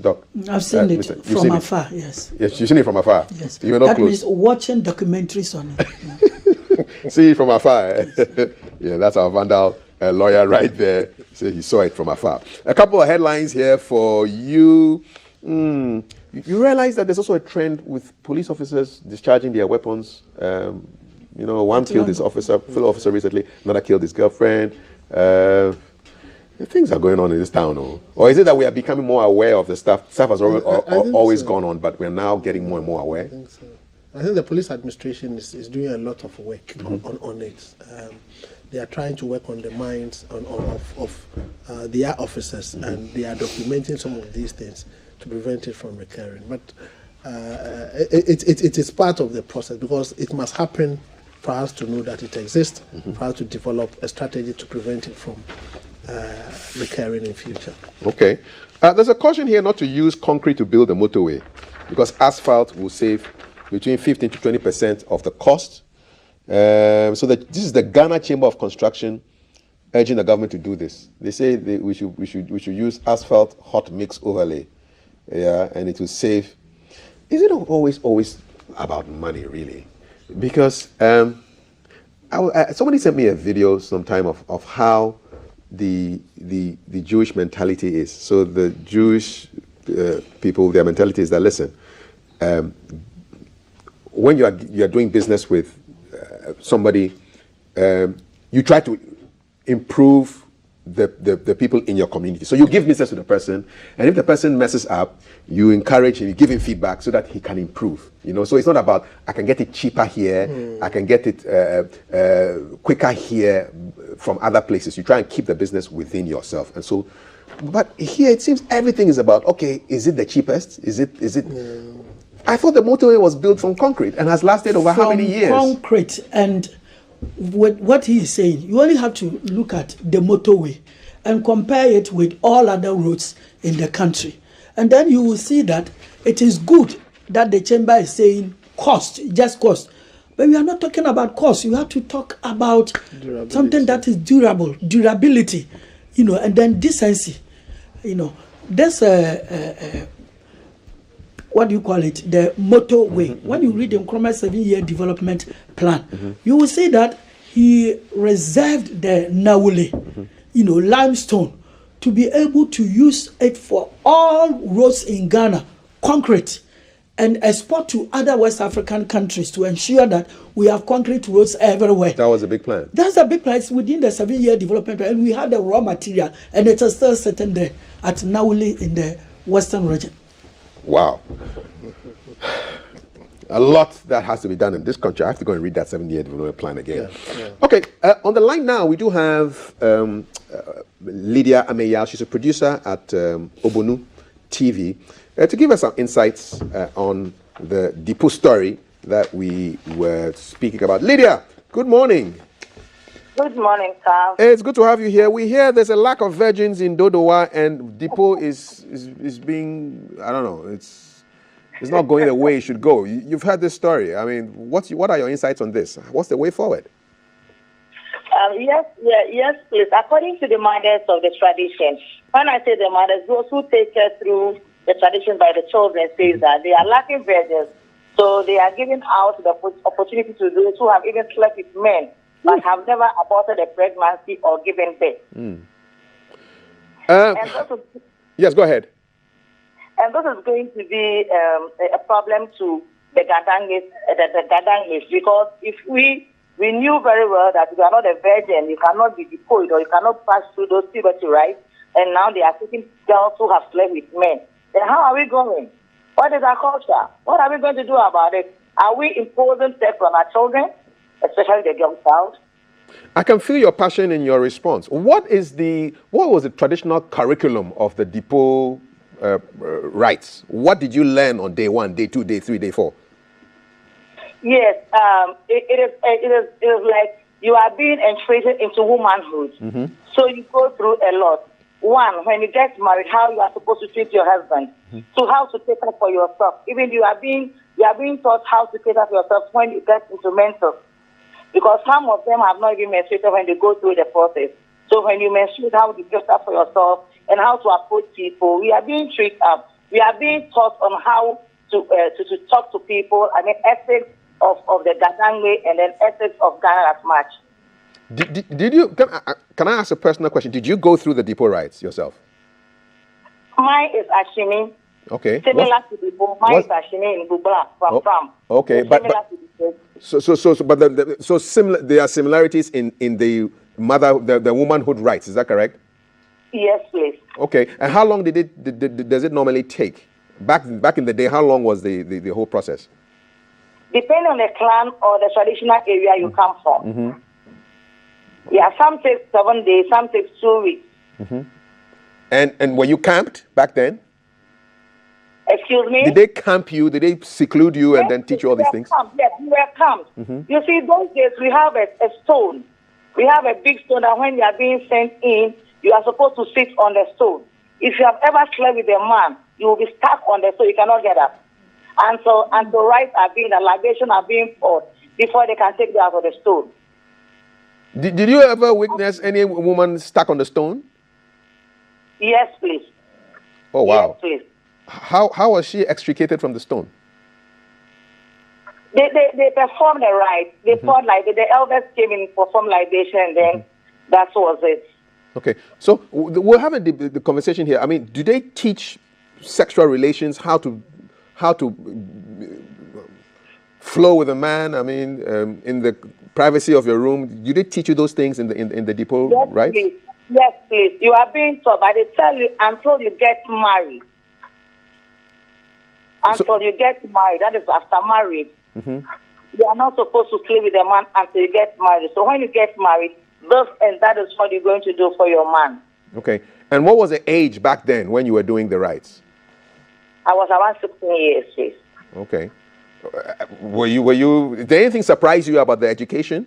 Doc, I've seen it from afar. Yes. Yes, you've seen it from afar. Yes. You were not that close. means watching documentaries on it. See it from afar. Yeah, that's our Vandal lawyer right there. So he saw it from afar. A couple of headlines here for you. You realize that there's also a trend with police officers discharging their weapons. One killed his fellow officer recently, another killed his girlfriend. Things are going on in this town, or is it that we are becoming more aware of the stuff? Stuff has always gone on, but we're now getting more and more aware. I think the police administration is doing a lot of work on it. They are trying to work on the minds of their officers, and they are documenting some of these things to prevent it from recurring. But it is part of the process, because it must happen for us to know that it exists, for us to develop a strategy to prevent it from recurring in future. Okay. There's a caution here not to use concrete to build a motorway, because asphalt will save between 15 to 20% of the cost. This is the Ghana Chamber of Construction urging the government to do this. They say we should use asphalt hot mix overlay, and it will save. Is it always about money, really? Because somebody sent me a video sometime of how the Jewish mentality is. So the Jewish people, their mentality is that, listen, when you are doing business with somebody, you try to improve the people in your community. So you give business to the person, and if the person messes up, you encourage him, you give him feedback so that he can improve. So it's not about I can get it cheaper here, I can get it quicker here from other places. You try and keep the business within yourself. And so, but here it seems everything is about, okay, is it the cheapest? Is it? I thought the motorway was built from concrete and has lasted over how many years? Concrete. And what he is saying, you only have to look at the motorway and compare it with all other roads in the country. And then you will see that it is good that the chamber is saying cost, just cost. But we are not talking about cost. You have to talk about something that is durability, and then decency. There's what do you call it? The motorway. When you read the Nkrumah 7-year development plan, you will see that he reserved the Nawule, limestone, to be able to use it for all roads in Ghana, concrete, and export to other West African countries to ensure that we have concrete roads everywhere. That was a big plan. That's a big plan. It's within the 7-year development plan, and we had the raw material, and it is still sitting there at Nawule in the western region. Wow. A lot that has to be done in this country. I have to go and read that 7-year development plan again. Yeah. Okay, on the line now, we do have Lydia Ameyal. She's a producer at Obonu TV to give us some insights on the depot story that we were speaking about. Lydia, good morning. Good morning, Carl. It's good to have you here. We hear there's a lack of virgins in Dodowa, and depot is being, I don't know, it's not going the way it should go. You've heard this story. I mean, what are your insights on this? What's the way forward? Yes, please. According to the mothers of the tradition, when I say the mothers, those who take us through the tradition by the children says that they are lacking virgins, so they are giving out the opportunity to those who have even slept with men but have never aborted a pregnancy or given birth. Yes, go ahead. And this is going to be a problem to the Gadangis, because if we knew very well that if you are not a virgin, you cannot be deployed or you cannot pass through those puberty rights, and now they are taking girls who have slept with men, then how are we going? What is our culture? What are we going to do about it? Are we imposing sex on our children, especially the young child? I can feel your passion in your response. What was the traditional curriculum of the depot rights? What did you learn on day 1, day 2, day 3, day 4? Yes, it is like you are being entreated into womanhood. Mm-hmm. So you go through a lot. One, when you get married, how you are supposed to treat your husband. Mm-hmm. So how to take up for yourself. Even you are being taught how to take up for yourself when you get into mental. Because some of them have not even menstruated when they go through the process. So when you menstruate, how to take up for yourself and how to approach people. We are being treated up. We are being taught on how to talk to people. I mean, ethics of the Gadangwe and then ethics of Ghana as much. Did you? Can I ask a personal question? Did you go through the depot rights yourself? Mine is Ashimi. Okay. Similar to the depot. Mine is Ashimi in Bubla from. Okay, but similar. There are similarities in the the womanhood rights. Is that correct? Yes, please. Okay, and how long does it normally take? Back in the day, how long was the whole process? Depending on the clan or the traditional area you come from. Mm-hmm. Yeah, some take 7 days, some take 2 weeks. Mm-hmm. And were you camped back then? Excuse me? Did they camp you? Did they seclude you and then teach you all these things? Yes, we were camped. Mm-hmm. You see, those days we have a stone. We have a big stone that when you are being sent in, you are supposed to sit on the stone. If you have ever slept with a man, you will be stuck on the stone. You cannot get up. And so rights are being, the libation are being poured before they can take you out of the stone. Did you ever witness any woman stuck on the stone? Yes, please. Oh, wow. Yes, please. How was she extricated from the stone? They performed the rite. They poured like the elders came in, performed libation, and then that was it. Okay, so we're having the conversation here. I mean, do they teach sexual relations, how to flow with a man? I mean, in the privacy of your room, do they teach you those things in the depot, Yes, right? please. Yes, please. You are being taught, but they tell you until you get married. Until you get married, that is after marriage. You are not supposed to sleep with a man until you get married. So when you get married, that is what you're going to do for your man. Okay. And what was the age back then when you were doing the rites? I was around 16 years, please. Okay. Did anything surprise you about the education?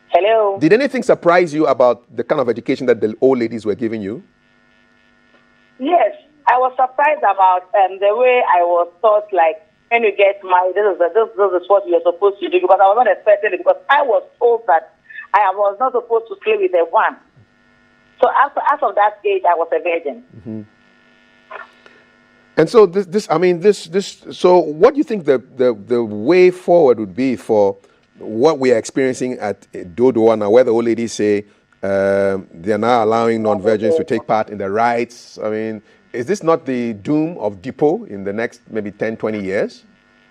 Hello? Did anything surprise you about the kind of education that the old ladies were giving you? Yes. I was surprised about the way I was taught, like, when you get married, this is what you're supposed to do, because I was not expecting it, because I was told that I was not supposed to sleep with a one. So as of that age, I was a virgin. And so so what do you think the way forward would be for what we are experiencing at Dodoana, where the old ladies say they are now allowing non-virgins to take part in the rites? I mean, is this not the doom of Depot in the next maybe 10, 20 years?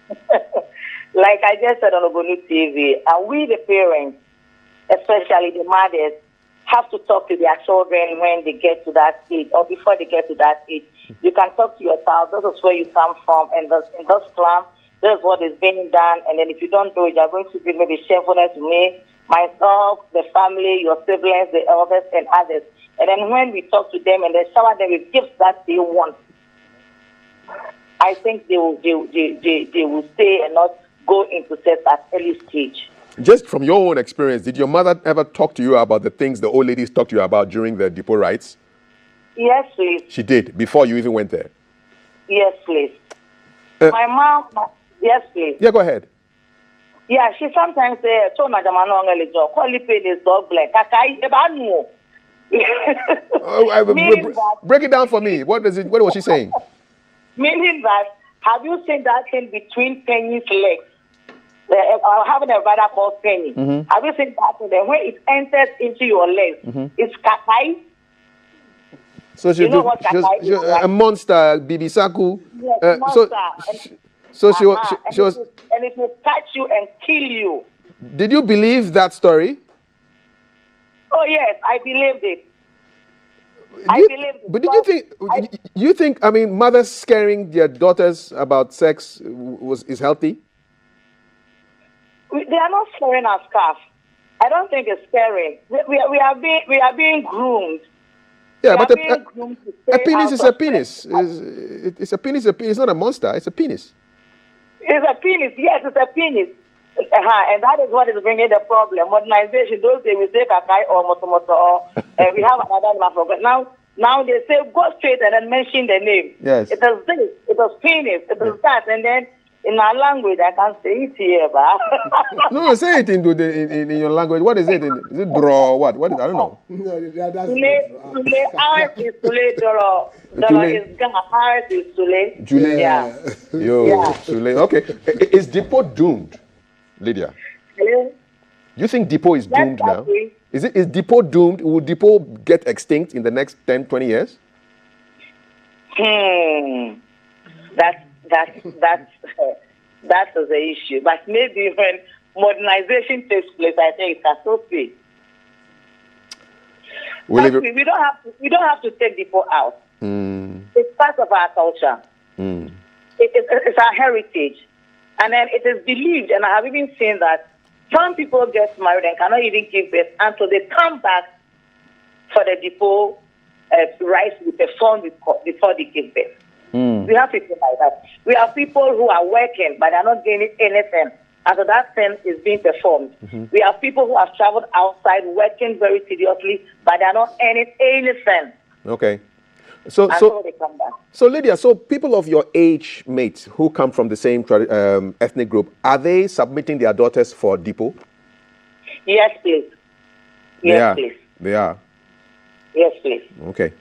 Like I just said on Ogonu TV, and we the parents, especially the mothers, have to talk to their children when they get to that age or before they get to that age. You can talk to your child, this is where you come from, and in this slum, this is what is being done, and then if you don't do it, you're going to be maybe shamefulness to me, myself, the family, your siblings, the elders, and others. And then when we talk to them and then shower them with gifts that they want, I think they will stay and not go into sex at early stage. Just from your own experience, did your mother ever talk to you about the things the old ladies talked to you about during the depot rites? Yes, please. She did, before you even went there? Yes, please. My mom, yes, please. Yeah, go ahead. Yeah, she sometimes says, quality is dog black. Break it down for me. What was she saying? Meaning that, have you seen that thing between Penny's legs? Having a brother called Penny. Have you seen that thing? When it enters into your legs, it's kakai. So she was a monster, Bibi Saku. Yes, monster. She was. And it will catch you and kill you. Did you believe that story? Oh yes, I believed it. But did you think? I mean, mothers scaring their daughters about sex is healthy? They are not scaring our scarf. I don't think it's scaring. We are being groomed. Yeah, but a penis is a penis. It's a penis. It's not a monster. It's a penis. It's a penis. Yes, it's a penis. And that is what is bringing the problem. Modernization, those days we say kakai or motomoto, or we have another name for it. Now they say go straight and then mention the name. Yes. It is this, it is penis, it is that, and then in our language I can say it here, but no, say it in your language. What is it? Is it draw? What is I don't know. Ours is Sule, Doro is Ghana, ours is Sule. Jule. Yeah. Sule. Okay. Is Depot doomed, Lydia? Hello? You think Depot is doomed now? Is Depot doomed? Will Depot get extinct in the next 10, 20 years? That is the issue. But maybe when modernization takes place, I think it can still be. We don't have to take Depot out. It's part of our culture. It's our heritage. And then it is believed, and I have even seen that some people get married and cannot even give birth until they come back for the Depot rites we perform before they give birth. We have people like that. We have people who are working, but they're not gaining anything after that thing is being performed. We have people who have traveled outside working very tediously, but they're not earning anything. Okay. So they come back. So Lydia, so people of your age mates who come from the same ethnic group, are they submitting their daughters for Depot? Yes, please. Yes, please. They are. Yes, please. Okay.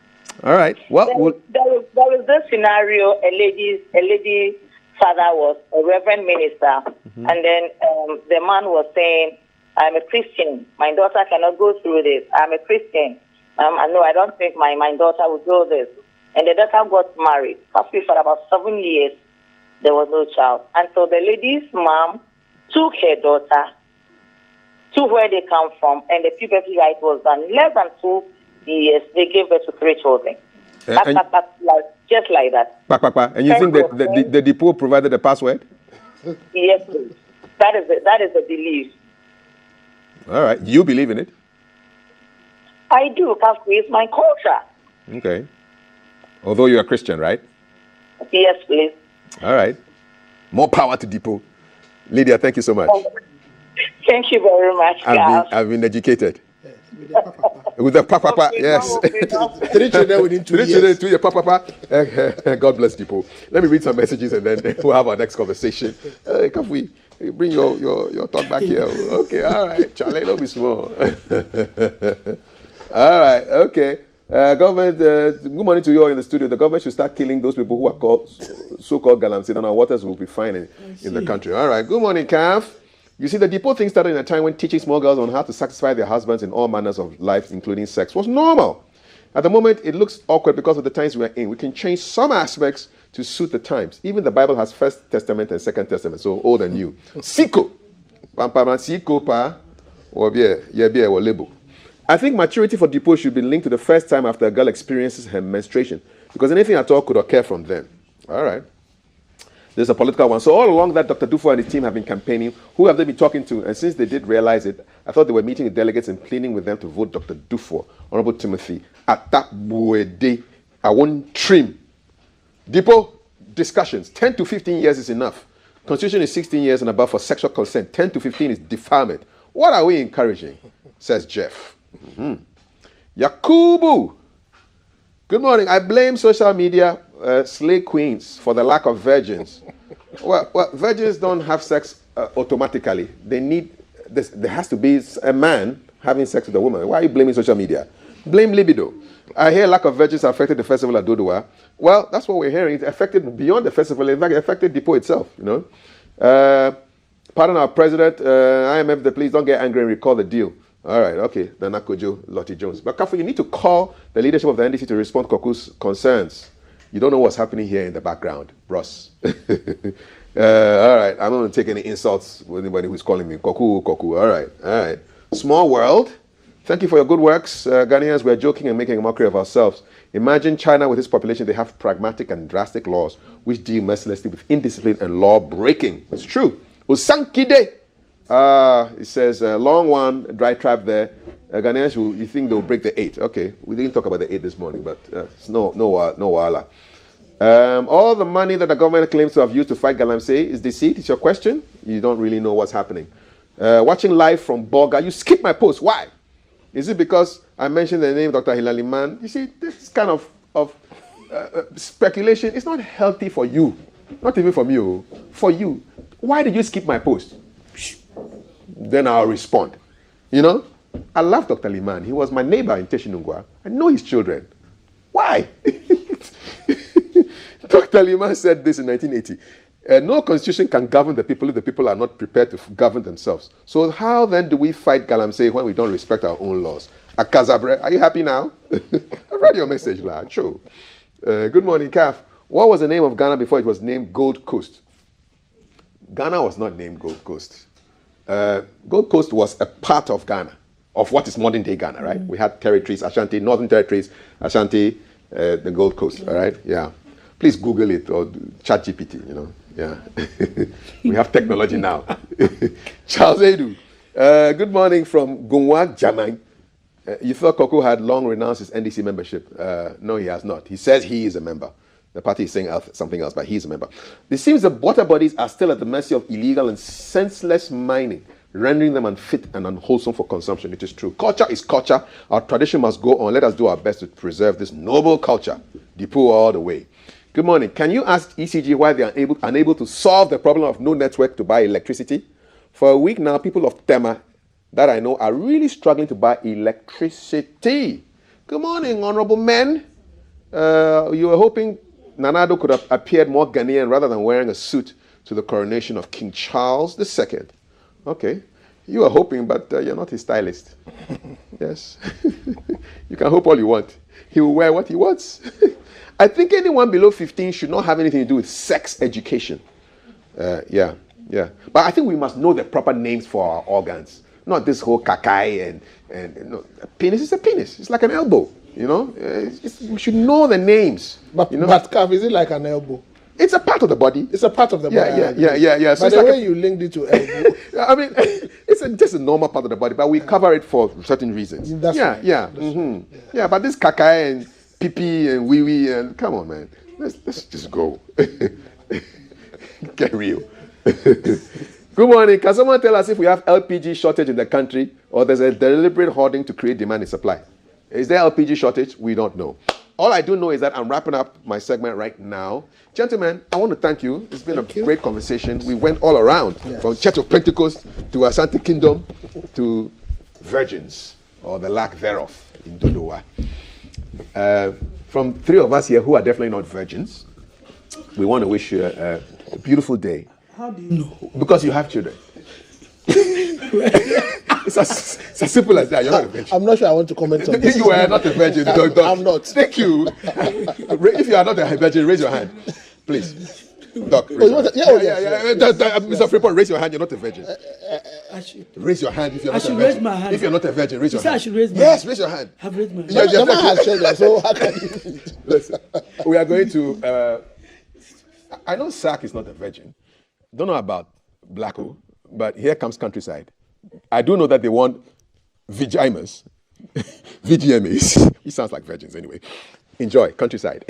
All right. Well, there is this scenario: a lady father was a reverend minister. And then the man was saying, I'm a Christian. My daughter cannot go through this. I'm a Christian. I know I don't think my daughter will go this. And the daughter got married. After for about 7 years, there was no child. And so the lady's mom took her daughter to where they come from, and the puberty rate was done. Less than 2 years, they gave birth to 3 children. Just like that. And you think that the depot provided the password? Yes, please. That is the belief. All right. You believe in it? I do, because it's my culture. Okay. Although you're a Christian, right? Yes, please. All right. More power to depot. Lydia, thank you so much. Thank you very much, I've been educated. With the papa, yes. 3 children within 2 years. 3 children, 2 years, papa. God bless people. Let me read some messages and then we'll have our next conversation. Can we bring your talk back here? Okay, all right. Charlie, don't be small. All right, okay. Government, good morning to you all in the studio. The government should start killing those people who are called so-called galamsey, and our waters will be fine in the country. All right, good morning, Calf. You see, the depot thing started in a time when teaching small girls on how to satisfy their husbands in all manners of life, including sex, was normal. At the moment, it looks awkward because of the times we are in. We can change some aspects to suit the times. Even the Bible has First Testament and Second Testament, so old and new. Siko. Siko pa. I think maturity for depot should be linked to the first time after a girl experiences her menstruation, because anything at all could occur from then. All right. There's a political one. So all along that Dr. Dufo and his team have been campaigning, who have they been talking to? And since they did realize it, I thought they were meeting with delegates and pleading with them to vote Dr. Dufo, Honorable Timothy, Atabuede. I won't trim. Depot discussions. 10 to 15 years is enough. Constitution is 16 years and above for sexual consent. 10 to 15 is defilement. What are we encouraging? Says Jeff. Yakubu. Good morning. I blame social media slay queens for the lack of virgins. Well, virgins don't have sex automatically. They need this. There has to be a man having sex with a woman. Why are you blaming social media? Blame libido. I hear lack of virgins affected the festival at Dodua. Well, that's what we're hearing. It affected beyond the festival. In fact, it affected Depot itself. Pardon our president. IMF, please don't get angry and recall the deal. All right, okay. Nana Kojo, Lottie Jones. But Kafu, you need to call the leadership of the NDC to respond to Koku's concerns. You don't know what's happening here in the background, bros. All right, I'm not going to take any insults with anybody who's calling me Koku. All right. Small world. Thank you for your good works. Ghanaians, we're joking and making a mockery of ourselves. Imagine China with its population, they have pragmatic and drastic laws which deal mercilessly with indiscipline and law breaking. It's true. Usankide. It says, long one, dry trap there. Ghanaians, you think they'll break the 8. Okay, we didn't talk about the 8 this morning, but it's no wala. All the money that the government claims to have used to fight galamsey is deceit. It's your question. You don't really know what's happening. Watching live from Boga, you skip my post. Why? Is it because I mentioned the name Dr. Hilali Man? You see, this kind of speculation is not healthy for you. Not even from you. For you. Why did you skip my post? Then I'll respond. I love Dr. Liman. He was my neighbor in Teshinungwa. I know his children. Why? Dr. Liman said this in 1980. No constitution can govern the people if the people are not prepared to govern themselves. So how then do we fight galamsey when we don't respect our own laws? Akazabre, are you happy now? I read your message, lad. Sure. Good morning, Kaf. What was the name of Ghana before it was named Gold Coast? Ghana was not named Gold Coast. Gold Coast was a part of Ghana, of what is modern day Ghana, right? We had territories, Ashanti, Northern Territories, Ashanti, the Gold Coast, all right? Yeah. Please Google it or chat GPT, Yeah. We have technology now. Charles Edu. Good morning from Gunwa, Jamang. You thought Koko had long renounced his NDC membership. No, he has not. He says he is a member. The party is saying something else, but he's a member. It seems the water bodies are still at the mercy of illegal and senseless mining, rendering them unfit and unwholesome for consumption. It is true. Culture is culture. Our tradition must go on. Let us do our best to preserve this noble culture. Depot all the way. Good morning. Can you ask ECG why they are unable to solve the problem of no network to buy electricity? For a week now, people of Tema that I know are really struggling to buy electricity. Good morning, honorable men. You were hoping Nana Addo could have appeared more Ghanaian rather than wearing a suit to the coronation of King Charles II. Okay. You are hoping, but you're not his stylist. Yes. You can hope all you want. He will wear what he wants. I think anyone below 15 should not have anything to do with sex education. Yeah. But I think we must know the proper names for our organs. Not this whole kakai and no, a penis is a penis. It's like an elbow, we should know the names. But calf, is it like an elbow? It's a part of the body. It's a part of the body. Yeah. So By the way you linked it to elbow. I mean, it's just a normal part of the body, but we cover it for certain reasons. That's right. Yeah, but this kakai and pee and wee wee and come on, man. Let's just go. Get real. Good morning. Can someone tell us if we have LPG shortage in the country or there's a deliberate hoarding to create demand and supply? Is there LPG shortage? We don't know. All I do know is that I'm wrapping up my segment right now. Gentlemen, I want to thank you. It's been a great conversation. We went all around, from Church of Pentecost to Asante Kingdom to virgins, or the lack thereof in Dodowa. From three of us here who are definitely not virgins, we want to wish you a beautiful day. How do you know? Because you have children. It's as simple as that. You're not a virgin. I'm not sure I want to comment on this. You are not a virgin. I'm not. Thank you. If you are not a virgin, raise your hand, please. Doc, raise your hand. Mr. Freeport, raise your hand. You're not a virgin. Raise your hand if you're not a virgin. Raise my hand. If you're not a virgin, raise your hand. I should raise my Yes, hand. raise your hand. I've raised my hand. The man has children, so how can you? Listen, we are going to. I know Sack is not a virgin. Don't know about Blacko, but here comes Countryside. I do know that they want VGMAs, VGMAs. He sounds like virgins anyway. Enjoy Countryside.